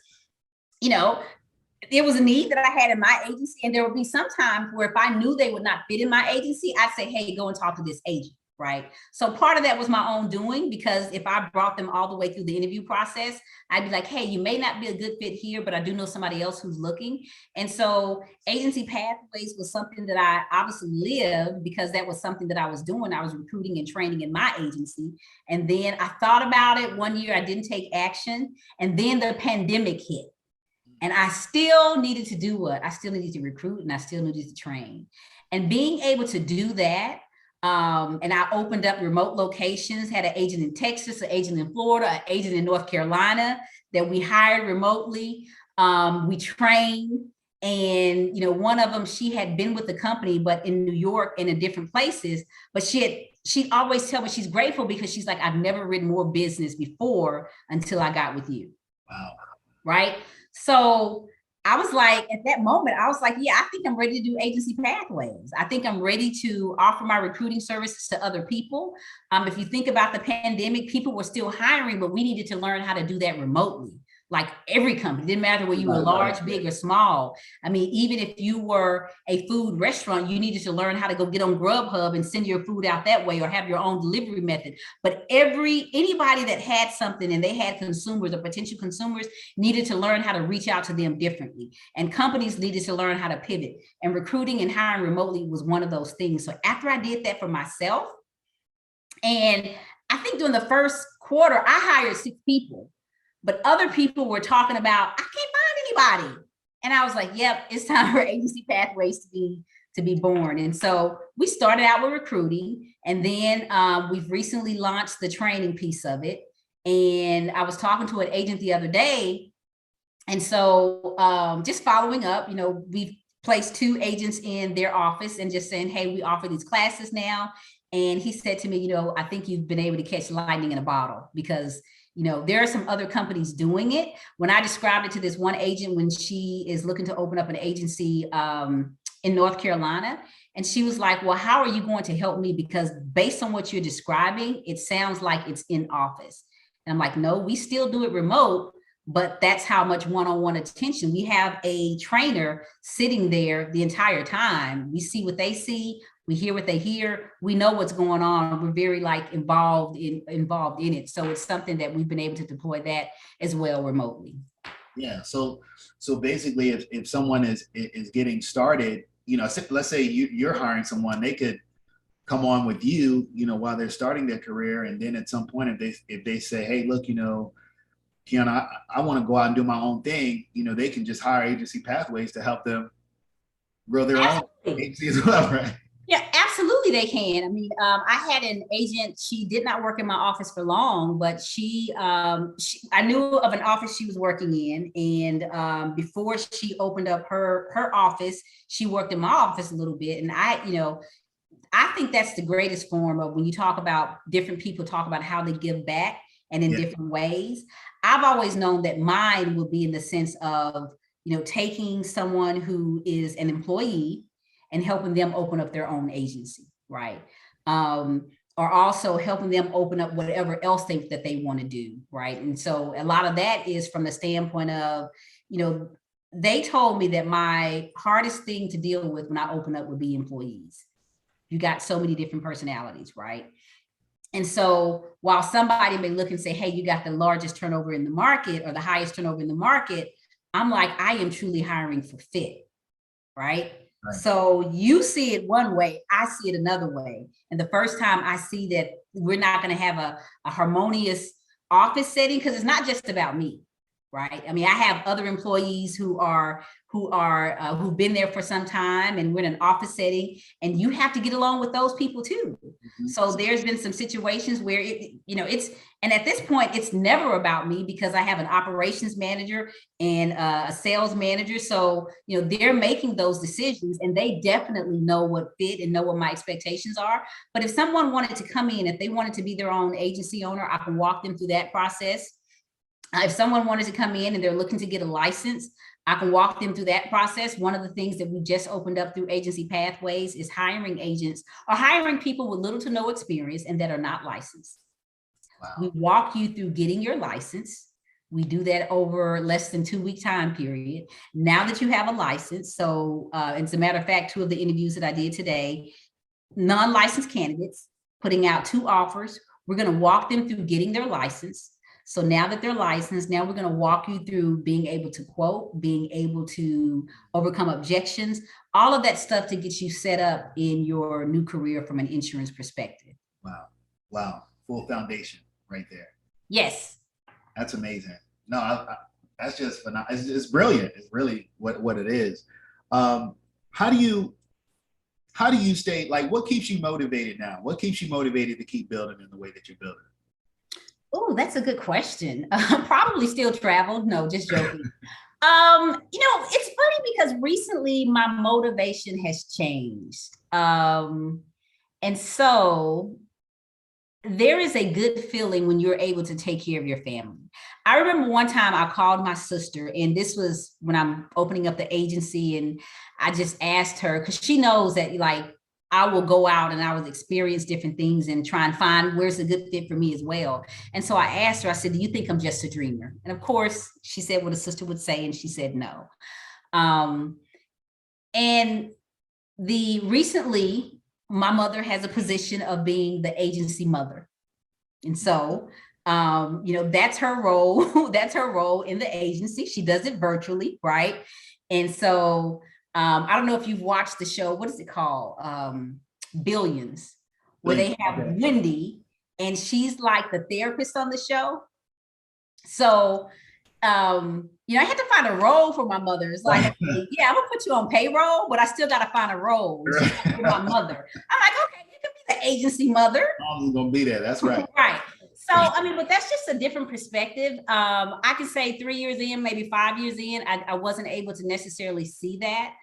there was a need that I had in my agency. And there would be some times where if I knew they would not fit in my agency, I'd say, hey, go and talk to this agent. Right. So part of that was my own doing, because if I brought them all the way through the interview process, I'd be like, hey, you may not be a good fit here, but I do know somebody else who's looking. And so Agency Pathways was something that I obviously lived, because that was something that I was doing. I was recruiting and training in my agency. And then I thought about it one year, I didn't take action. And then the pandemic hit. And I still needed to do what? I still needed to recruit, and I still needed to train. And being able to do that, and I opened up remote locations, had an agent in Texas, an agent in Florida, an agent in North Carolina that we hired remotely. We trained, and one of them, she had been with the company, but in New York and in different places. But she always tell me she's grateful, because she's like, I've never written more business before until I got with you. Wow. Right. So I was like, at that moment, I was like, yeah, I think I'm ready to do Agency Pathways. I think I'm ready to offer my recruiting services to other people. If you think about the pandemic, people were still hiring, but we needed to learn how to do that remotely. Like every company, didn't matter whether you were large, big, or small. I mean, even if you were a food restaurant, you needed to learn how to go get on Grubhub and send your food out that way, or have your own delivery method. But anybody that had something and they had consumers or potential consumers needed to learn how to reach out to them differently. And companies needed to learn how to pivot. And recruiting and hiring remotely was one of those things. So after I did that for myself, and I think during the first quarter, I hired 6 people. But other people were talking about, I can't find anybody. And I was like, yep, it's time for Agency Pathways to be born. And so we started out with recruiting, and then we've recently launched the training piece of it. And I was talking to an agent the other day. And so just following up, we've placed 2 agents in their office and just saying, hey, we offer these classes now. And he said to me, I think you've been able to catch lightning in a bottle, because there are some other companies doing it. When I described it to this one agent, when she is looking to open up an agency in North Carolina, and she was like, well, how are you going to help me? Because based on what you're describing, it sounds like it's in office. And I'm like, no, we still do it remote, but that's how much one-on-one attention. We have a trainer sitting there the entire time. We see what they see. We hear what they hear. We know what's going on. We're very involved in it. So it's something that we've been able to deploy that as well remotely. Yeah. So basically, if someone is getting started, let's say you're hiring someone, they could come on with you, while they're starting their career, and then at some point, if they say, hey, look, Keiona, I want to go out and do my own thing. You know, they can just hire Agency Pathways to help them grow their own Absolutely. agency as well, right? Yeah, absolutely they can. I mean, I had an agent, she did not work in my office for long, but I knew of an office she was working in. And before she opened up her office, she worked in my office a little bit. And I think that's the greatest form of when you talk about different people talk about how they give back and in Yeah. different ways. I've always known that mine will be in the sense of, taking someone who is an employee and helping them open up their own agency, right? Or also helping them open up whatever else that they want to do, right? And so a lot of that is from the standpoint of, they told me that my hardest thing to deal with when I open up would be employees. You got so many different personalities, right? And so while somebody may look and say, hey, you got the largest turnover in the market or the highest turnover in the market, I'm like, I am truly hiring for fit, right? Right. So you see it one way, I see it another way. And the first time I see that we're not going to have a harmonious office setting, because it's not just about me, right? I mean, I have other employees who've been there for some time, and we're in an office setting, and you have to get along with those people too. Mm-hmm. So there's been some situations where and at this point, it's never about me, because I have an operations manager and a sales manager. So, they're making those decisions, and they definitely know what fit and know what my expectations are. But if someone wanted to come in, if they wanted to be their own agency owner, I can walk them through that process. If someone wanted to come in and they're looking to get a license, I can walk them through that process. One of the things that we just opened up through Agency Pathways is hiring agents or hiring people with little to no experience and that are not licensed. Wow. We walk you through getting your license. We do that over less than 2-week time period. Now that you have a license, so as a matter of fact, 2 of the interviews that I did today, non-licensed candidates, putting out 2 offers. We're going to walk them through getting their license. So now that they're licensed, now we're going to walk you through being able to quote, being able to overcome objections, all of that stuff to get you set up in your new career from an insurance perspective. Wow. Wow. Full foundation right there. Yes. That's amazing. No, that's just phenomenal. It's brilliant. It's really what it is. How do you stay, like, what keeps you motivated now? What keeps you motivated to keep building in the way that you're building? Oh, that's a good question. Probably still travel. No, just joking. It's funny because recently my motivation has changed. And so there is a good feeling when you're able to take care of your family. I remember one time I called my sister, and this was when I'm opening up the agency, and I just asked her, because she knows that, like, I will go out and I will experience different things and try and find where's a good fit for me as well. And so I asked her, I said, do you think I'm just a dreamer? And of course, she said what a sister would say, and she said no. And recently, my mother has a position of being the agency mother. And so, that's her role. That's her role in the agency. She does it virtually, right? And so, I don't know if you've watched the show. What is it called? Billions, where they have Wendy, and she's like the therapist on the show. So, I had to find a role for my mother. It's like, yeah, I'm gonna put you on payroll, but I still got to find a role for my mother. I'm like, okay, you can be the agency mother. I'm gonna be there. That's right. Right. So, but that's just a different perspective. I can say 3 years in, maybe 5 years in, I wasn't able to necessarily see that.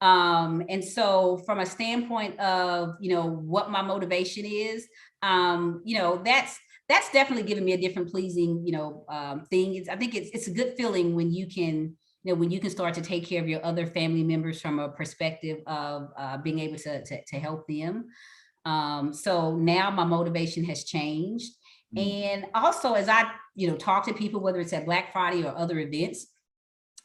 And so from a standpoint of, what my motivation is, that's definitely given me a different pleasing, thing. I think it's a good feeling when you can, when you can start to take care of your other family members from a perspective of being able to help them. So now my motivation has changed. And also, as I, talk to people, whether it's at Black Friday or other events,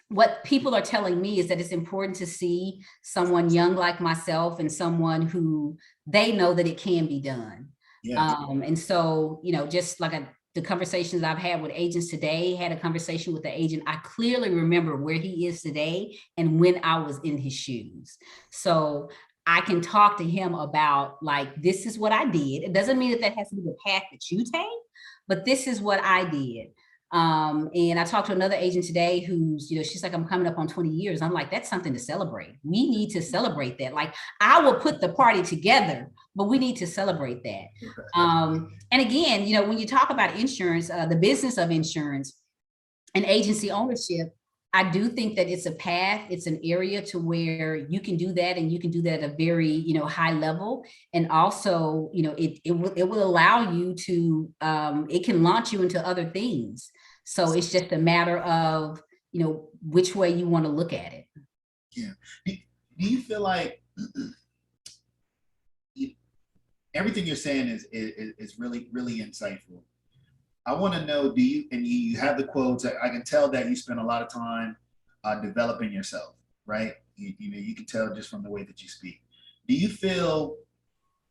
what people are telling me is that it's important to see someone young like myself and someone who they know that it can be done. Yeah. And so, just like the conversations I've had with agents today, had a conversation with the agent. I clearly remember where he is today and when I was in his shoes. So I can talk to him about, like, this is what I did. It doesn't mean that has to be the path that you take, but this is what I did. And I talked to another agent today who's, she's like, I'm coming up on 20 years. I'm like, that's something to celebrate. We need to celebrate that. Like, I will put the party together, but we need to celebrate that. And again, when you talk about insurance, the business of insurance and agency ownership, I do think that it's a path, it's an area to where you can do that, and you can do that at a very, high level. And also, it will allow you to, it can launch you into other things. So it's just a matter of, which way you want to look at it. Yeah. Do you feel like everything you're saying is really, really insightful? I want to know, you have the quotes. I can tell that you spend a lot of time developing yourself, right? You can tell just from the way that you speak. Do you feel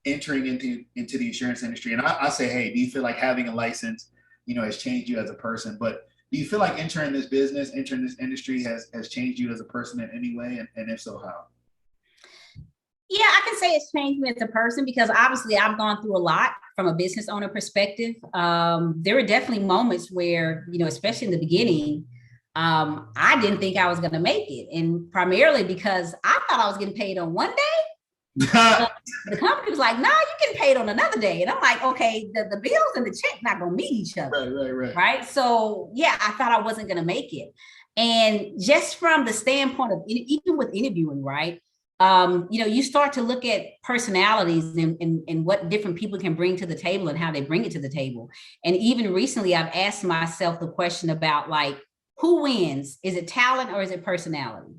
entering into the insurance industry, and I say, hey, do you feel like having a license, has changed you as a person? But do you feel like entering this industry has changed you as a person in any way? And if so, how? Yeah, I can say it's changed me as a person, because obviously I've gone through a lot from a business owner perspective. There were definitely moments where, especially in the beginning, I didn't think I was going to make it. And primarily because I thought I was getting paid on one day. The company was like, no, you get paid on another day. And I'm like, okay, the bills and the check not going to meet each other. Right. So yeah, I thought I wasn't going to make it. And just from the standpoint of, even with interviewing, right, you start to look at personalities and what different people can bring to the table and how they bring it to the table. And even recently, I've asked myself the question about, like, who wins? Is it talent or is it personality?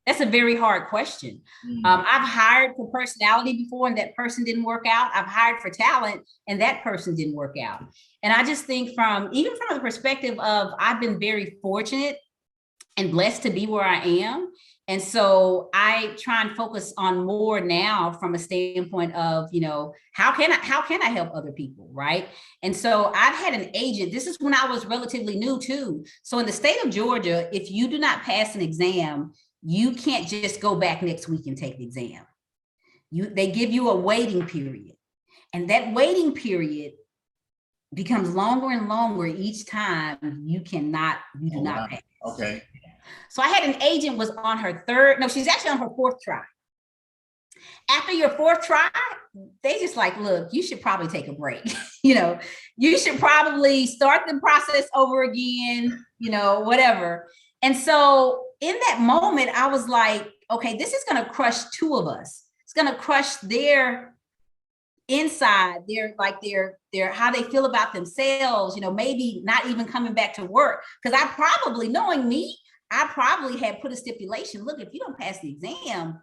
That's a very hard question. I've hired for personality before and that person didn't work out. I've hired for talent and that person didn't work out. And I just think even from the perspective of, I've been very fortunate and blessed to be where I am. And so I try and focus on more now from a standpoint of, how can I help other people, right? And so I've had an agent, this is when I was relatively new too. So in the state of Georgia, if you do not pass an exam, you can't just go back next week and take the exam. They give you a waiting period. And that waiting period becomes longer and longer each time you do not pass. Okay. So I had an agent was on her she's actually on her fourth try. After your fourth try, they just like, look, you should probably take a break. You should probably start the process over again, whatever. And so in that moment, I was like, okay, this is going to crush two of us. It's going to crush their inside, their how they feel about themselves, maybe not even coming back to work. Because knowing me, I probably had put a stipulation. Look, if you don't pass the exam,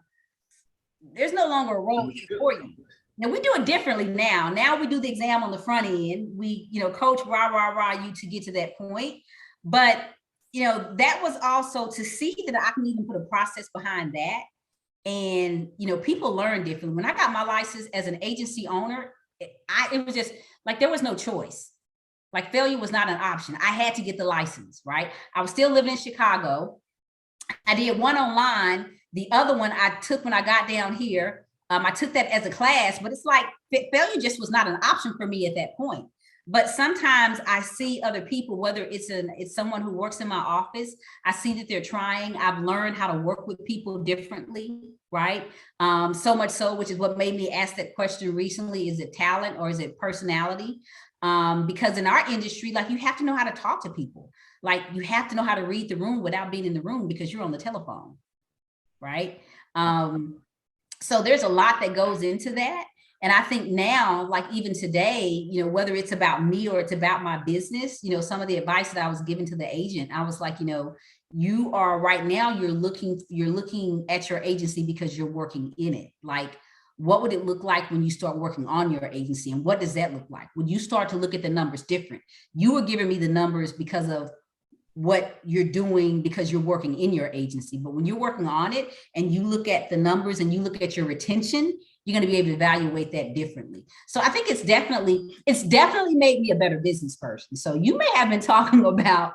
there's no longer a role for you. Now we do it differently now. Now we do the exam on the front end. We, coach you to get to that point. But, that was also to see that I can even put a process behind that. And, people learn differently. When I got my license as an agency owner, it was just like, there was no choice. Like, failure was not an option. I had to get the license, right? I was still living in Chicago. I did one online. The other one I took when I got down here. I took that as a class, but it's like failure just was not an option for me at that point. But sometimes I see other people, whether it's someone who works in my office, I see that they're trying. I've learned how to work with people differently, right? So much so, which is what made me ask that question recently, is it talent or is it personality? Because in our industry, like, you have to know how to talk to people. Like, you have to know how to read the room without being in the room because you're on the telephone, right? So there's a lot that goes into that. And I think now, like even today, whether it's about me or it's about my business, some of the advice that I was given to the agent, I was like, you are right now, you're looking at your agency because you're working in it. Like, what would it look like when you start working on your agency? And what does that look like? When you start to look at the numbers different? You were giving me the numbers because of what you're doing because you're working in your agency. But when you're working on it and you look at the numbers and you look at your retention, you're going to be able to evaluate that differently. So I think it's definitely made me a better business person. So you may have been talking about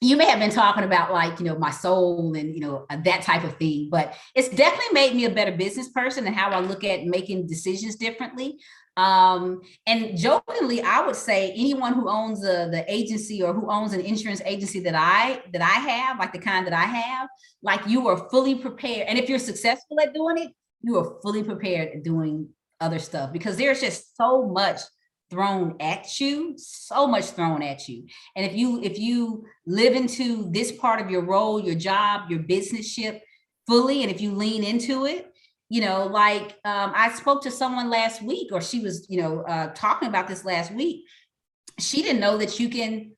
like, my soul and, that type of thing, but it's definitely made me a better business person and how I look at making decisions differently. And jokingly, I would say anyone who owns the agency or who owns an insurance agency that I have, like the kind that I have, like you are fully prepared. And if you're successful at doing it, you are fully prepared at doing other stuff, because there's just so much thrown at you, so much thrown at you. And if you live into this part of your role, your job, your businessship fully, and if you lean into it, like I spoke to someone last week, or she was, talking about this last week. She didn't know that you can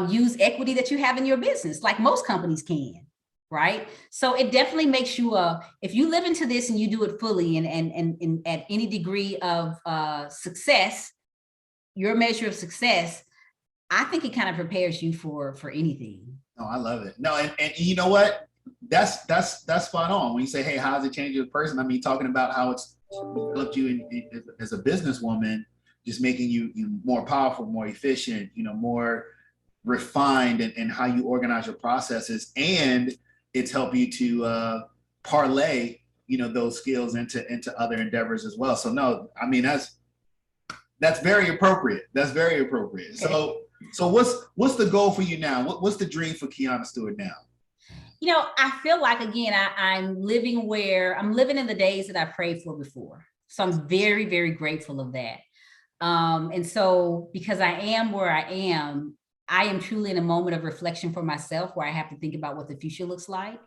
use equity that you have in your business, like most companies can, right? So it definitely makes you, if you live into this and you do it fully and at any degree of success, your measure of success, I think it kind of prepares you for anything. Oh, I love it. No, and you know what? That's spot on. When you say, hey, how does it change you as a person? I mean, talking about how it's developed you as a businesswoman, just making you more powerful, more efficient, more refined in how you organize your processes, and it's helped you to parlay, those skills into other endeavors as well. So no, I mean, that's very appropriate. That's very appropriate. Okay. So what's the goal for you now? What's the dream for Keiona Stewart now? I feel like, again, I'm living in the days that I prayed for before. So I'm very, very grateful of that. And so because I am where I am truly in a moment of reflection for myself, where I have to think about what the future looks like.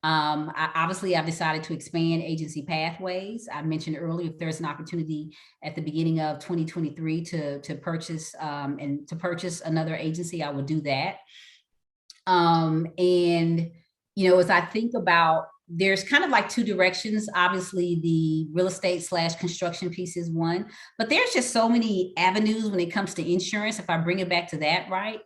I've decided to expand agency pathways. I mentioned earlier, if there's an opportunity at the beginning of 2023 to purchase another agency, I will do that. As I think about, there's kind of like two directions. Obviously, the real estate / construction piece is one, but there's just so many avenues when it comes to insurance. If I bring it back to that, right?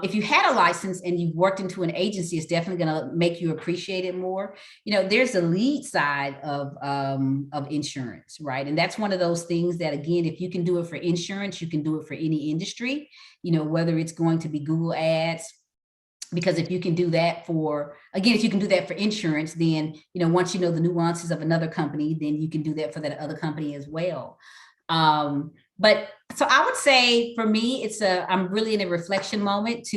If you had a license and you've worked into an agency, it's definitely going to make you appreciate it more. There's the lead side of insurance, right? And that's one of those things that, again, if you can do it for insurance, you can do it for any industry, whether it's going to be Google ads. Because if you can do that for insurance, then, once you know the nuances of another company, then you can do that for that other company as well. But so I would say for me, I'm really in a reflection moment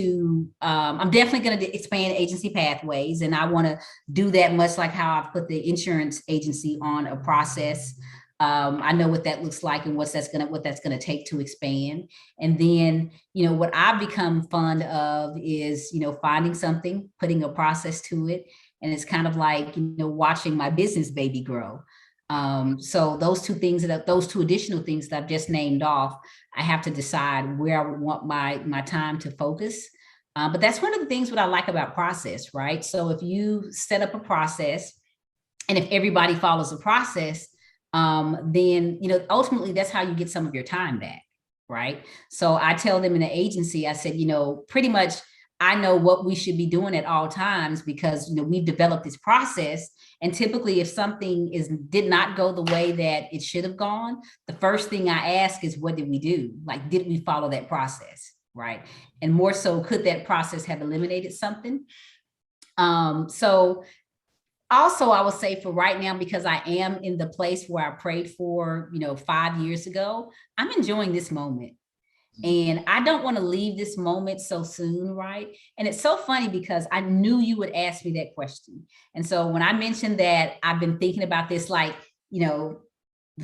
I'm definitely going to expand agency pathways, and I want to do that much like how I've put the insurance agency on a process. I know what that looks like and what that's going to take to expand. And then, what I've become fond of is, finding something, putting a process to it. And it's kind of like, watching my business baby grow. So those two additional things that I've just named off, I have to decide where I would want my time to focus. But that's one of the things what I like about process, right? So if you set up a process, and if everybody follows the process, then, ultimately that's how you get some of your time back, right? So I tell them in the agency, I said, pretty much I know what we should be doing at all times, because, we've developed this process. And typically if something did not go the way that it should have gone, the first thing I ask is, what did we do? Like, did we follow that process, right? And more so, could that process have eliminated something? So also, I would say for right now, because I am in the place where I prayed for, 5 years ago, I'm enjoying this moment. And I don't want to leave this moment so soon, right? And it's so funny because I knew you would ask me that question. And so when I mentioned that I've been thinking about this, like, the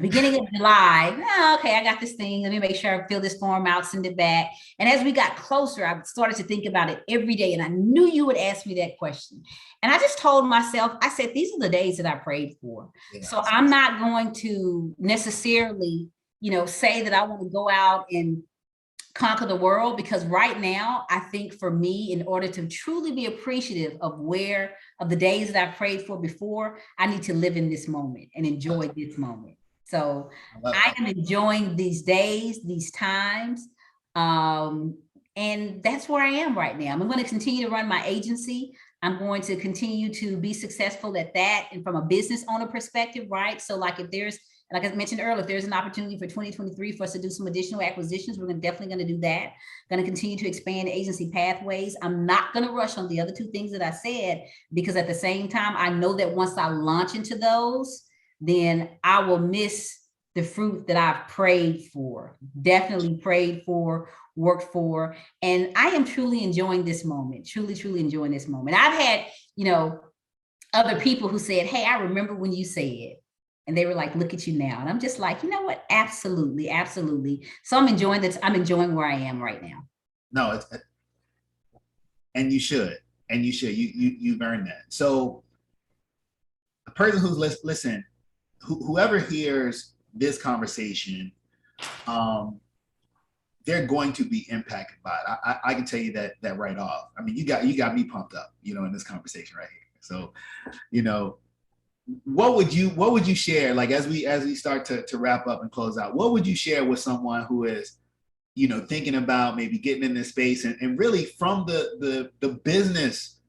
beginning of July, okay, I got this thing. Let me make sure I fill this form out, send it back. And as we got closer, I started to think about it every day. And I knew you would ask me that question. And I just told myself, I said, these are the days that I prayed for. Yeah. So I'm not going to necessarily, say that I want to go out and conquer the world, because right now, I think for me, in order to truly be appreciative of the days that I prayed for before, I need to live in this moment and enjoy this moment. So I am enjoying these days, these times. And that's where I am right now. I'm going to continue to run my agency. I'm going to continue to be successful at that. And from a business owner perspective, right? So like I mentioned earlier, if there's an opportunity for 2023 for us to do some additional acquisitions, we're definitely going to do that. Going to continue to expand agency pathways. I'm not going to rush on the other two things that I said, because at the same time, I know that once I launch into those, then I will miss the fruit that I've prayed for, definitely prayed for, worked for. And I am truly enjoying this moment, truly, truly enjoying this moment. I've had, other people who said, hey, I remember when you said, and they were like, look at you now. And I'm just like, you know what? Absolutely, absolutely. So I'm enjoying this. I'm enjoying where I am right now. No, and you should, you've earned that. So the person who's listen, whoever hears this conversation, they're going to be impacted by it. I can tell you that right off. I mean, you got me pumped up, in this conversation right here. So, what would you share, like, as we start to wrap up and close out, what would you share with someone who is, thinking about maybe getting in this space and really from the business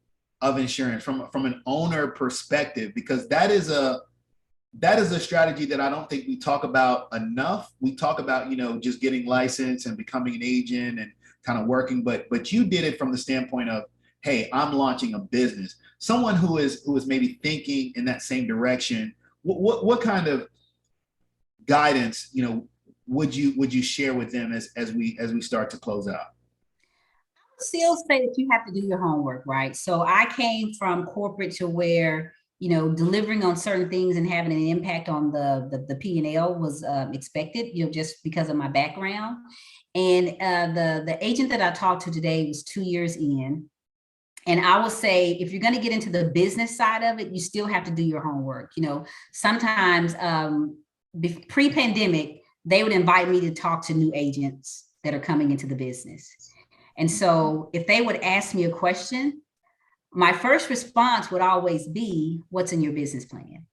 of insurance, from an owner perspective, because that is a strategy that I don't think we talk about enough. We talk about, just getting licensed and becoming an agent and kind of working, but you did it from the standpoint of, hey, I'm launching a business. Someone who is maybe thinking in that same direction, what kind of guidance, would you share with them as we start to close out? I would still say that you have to do your homework, right? So I came from corporate to where, delivering on certain things and having an impact on the P&L was expected, just because of my background. And the agent that I talked to today was 2 years in. And I will say, if you're going to get into the business side of it, you still have to do your homework. Sometimes pre-pandemic, they would invite me to talk to new agents that are coming into the business. And so if they would ask me a question, my first response would always be, what's in your business plan?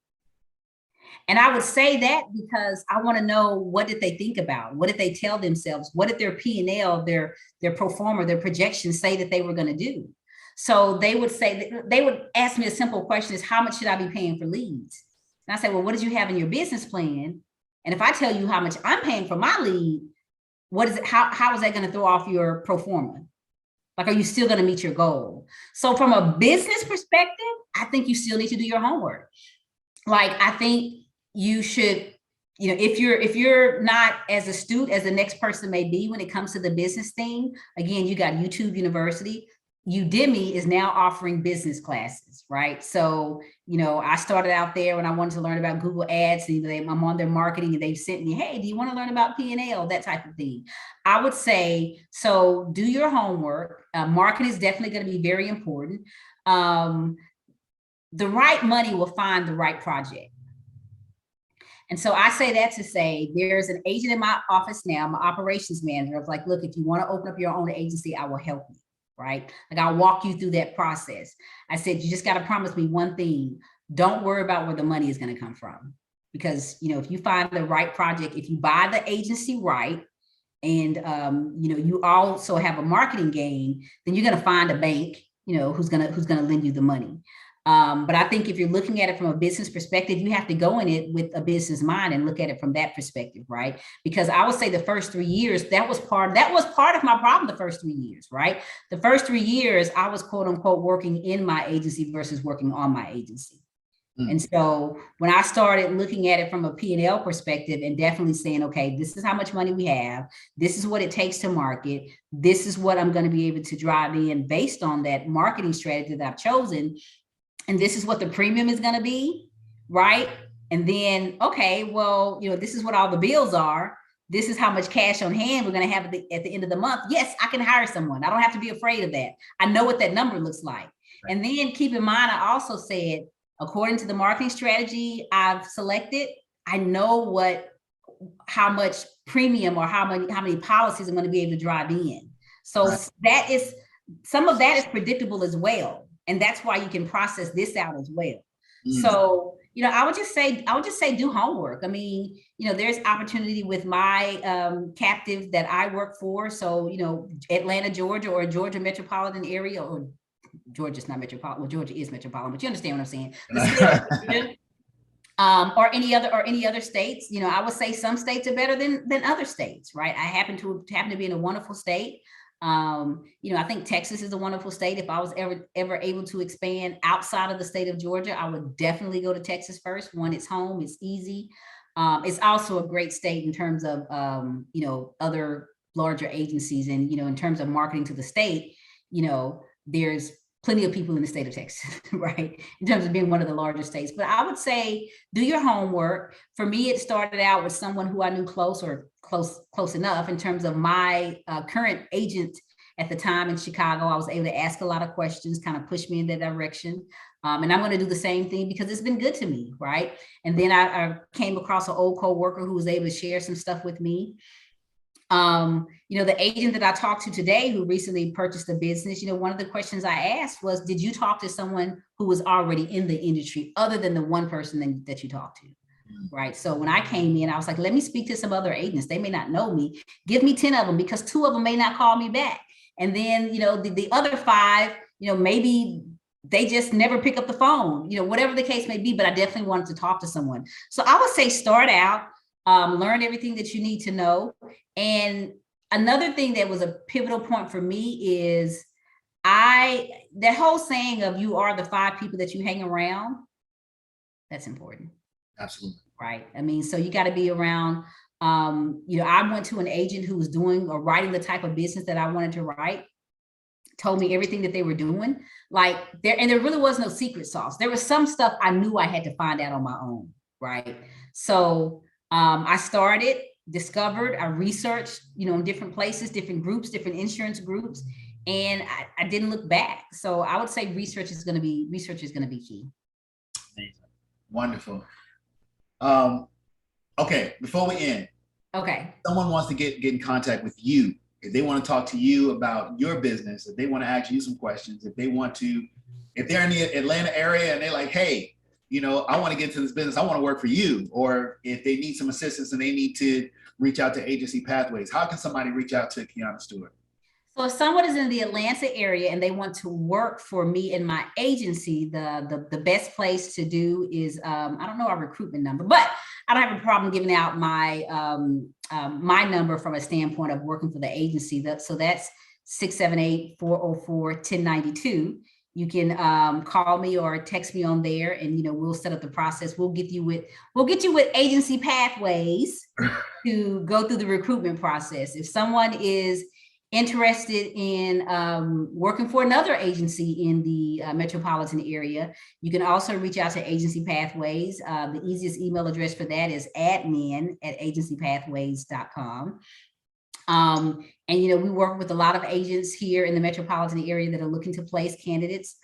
And I would say that because I want to know, what did they think about? What did they tell themselves? What did their P&L, their pro forma, their projections say that they were going to do? So they would ask me a simple question is, how much should I be paying for leads? And I say, well, what did you have in your business plan? And if I tell you how much I'm paying for my lead, what is it? How is that going to throw off your pro forma? Like, are you still going to meet your goal? So from a business perspective, I think you still need to do your homework. Like, I think you should, if you're not as astute as the next person may be when it comes to the business thing, again, you got YouTube University. Udemy is now offering business classes, right? So, I started out there when I wanted to learn about Google Ads, and I'm on their marketing, and they've sent me, hey, do you want to learn about P&L, that type of thing? I would say, so do your homework. Marketing is definitely going to be very important. The right money will find the right project. And so I say that to say, there's an agent in my office now, my operations manager. I was like, look, if you want to open up your own agency, I will help you. Right? Like, I'll walk you through that process. I said, you just got to promise me one thing. Don't worry about where the money is going to come from. Because, if you find the right project, if you buy the agency right, and, you also have a marketing gain, then you're going to find a bank, who's going to lend you the money. But I think if you're looking at it from a business perspective, you have to go in it with a business mind and look at it from that perspective, right? Because I would say the first 3 years, that was part of my problem the first 3 years, right? The first 3 years, I was quote unquote working in my agency versus working on my agency. And so when I started looking at it from a P&L perspective and definitely saying, okay, this is how much money we have. This is what it takes to market. This is what I'm going to be able to drive in based on that marketing strategy that I've chosen. And this is what the premium is going to be, right? And then, okay, well, this is what all the bills are. This is how much cash on hand we're going to have at the end of the month. Yes, I can hire someone. I don't have to be afraid of that. I know what that number looks like. Right. And then keep in mind, I also said, according to the marketing strategy I've selected, I know how much premium or how many policies I'm going to be able to drive in. So right. Some of that is predictable as well. And that's why you can process this out as well. So, I would just say do homework. I mean, there's opportunity with my captive that I work for. So, Atlanta, Georgia, or Georgia metropolitan area, or Georgia's not metropolitan. Well, Georgia is metropolitan, but you understand what I'm saying. Or any other states. I would say some states are better than other states, right? I happen to be in a wonderful state. I think Texas is a wonderful state. If I was ever able to expand outside of the state of Georgia, I would definitely go to Texas first. One, it's home, it's easy. It's also a great state in terms of, other larger agencies. And, in terms of marketing to the state, there's plenty of people in the state of Texas, right? In terms of being one of the largest states. But I would say do your homework. For me, it started out with someone who I knew close enough in terms of my current agent at the time in Chicago. I was able to ask a lot of questions, kind of push me in that direction. And I'm going to do the same thing because it's been good to me, right? And then I came across an old co-worker who was able to share some stuff with me. The agent that I talked to today who recently purchased a business, one of the questions I asked was, did you talk to someone who was already in the industry other than the one person that you talked to? Right. So when I came in, I was like, let me speak to some other agents. They may not know me. Give me 10 of them because 2 of them may not call me back. And then, the other 5, maybe they just never pick up the phone, whatever the case may be. But I definitely wanted to talk to someone. So I would say start out, learn everything that you need to know. And another thing that was a pivotal point for me is that whole saying of you are the 5 people that you hang around. That's important. Absolutely. Right. I mean, so you got to be around, I went to an agent who was doing or writing the type of business that I wanted to write, told me everything that they were doing. There really was no secret sauce. There was some stuff I knew I had to find out on my own. Right. So I started, discovered, I researched, in different places, different groups, different insurance groups, and I didn't look back. So I would say research is going to be key. Amazing. Wonderful. Okay, before we end, okay, someone wants to get in contact with you, if they want to talk to you about your business, if they want to ask you some questions, if they're in the Atlanta area and they're like, hey, I want to get into this business, I want to work for you, or if they need some assistance and they need to reach out to Agency Pathways, how can somebody reach out to Keiona Stewart? So if someone is in the Atlanta area and they want to work for me in my agency, the best place to do is, I don't know our recruitment number, but I don't have a problem giving out my my number from a standpoint of working for the agency. So that's 678-404-1092. You can call me or text me on there, and we'll set up the process. We'll get you with Agency Pathways to go through the recruitment process. If someone is interested in working for another agency in the metropolitan area, you can also reach out to Agency Pathways. The easiest email address for that is admin@agencypathways.com. And we work with a lot of agents here in the metropolitan area that are looking to place candidates.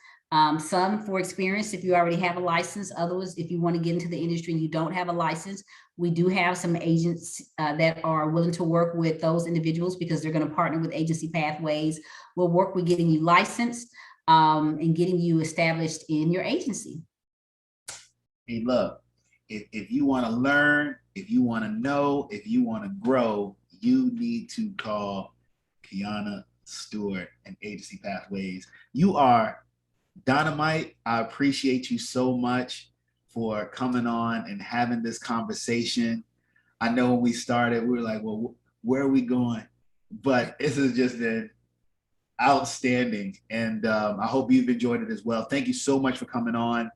Some for experience if you already have a license. Others, if you want to get into the industry and you don't have a license, we do have some agents that are willing to work with those individuals because they're going to partner with Agency Pathways. We'll work with getting you licensed and getting you established in your agency. Hey, look, if you want to learn, if you want to know, if you want to grow, you need to call Keiona Stewart and Agency Pathways. You are dynamite. I appreciate you so much for coming on and having this conversation. I know when we started, we were like, well, where are we going? But this has just been outstanding. And I hope you've enjoyed it as well. Thank you so much for coming on.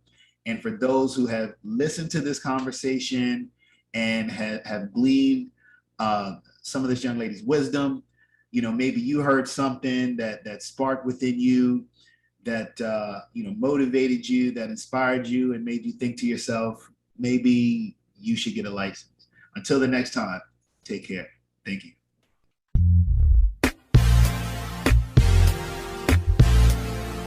And for those who have listened to this conversation and have gleaned some of this young lady's wisdom, maybe you heard something that sparked within you, that motivated you, that inspired you, and made you think to yourself, maybe you should get a license. Until the next time, take care. Thank you.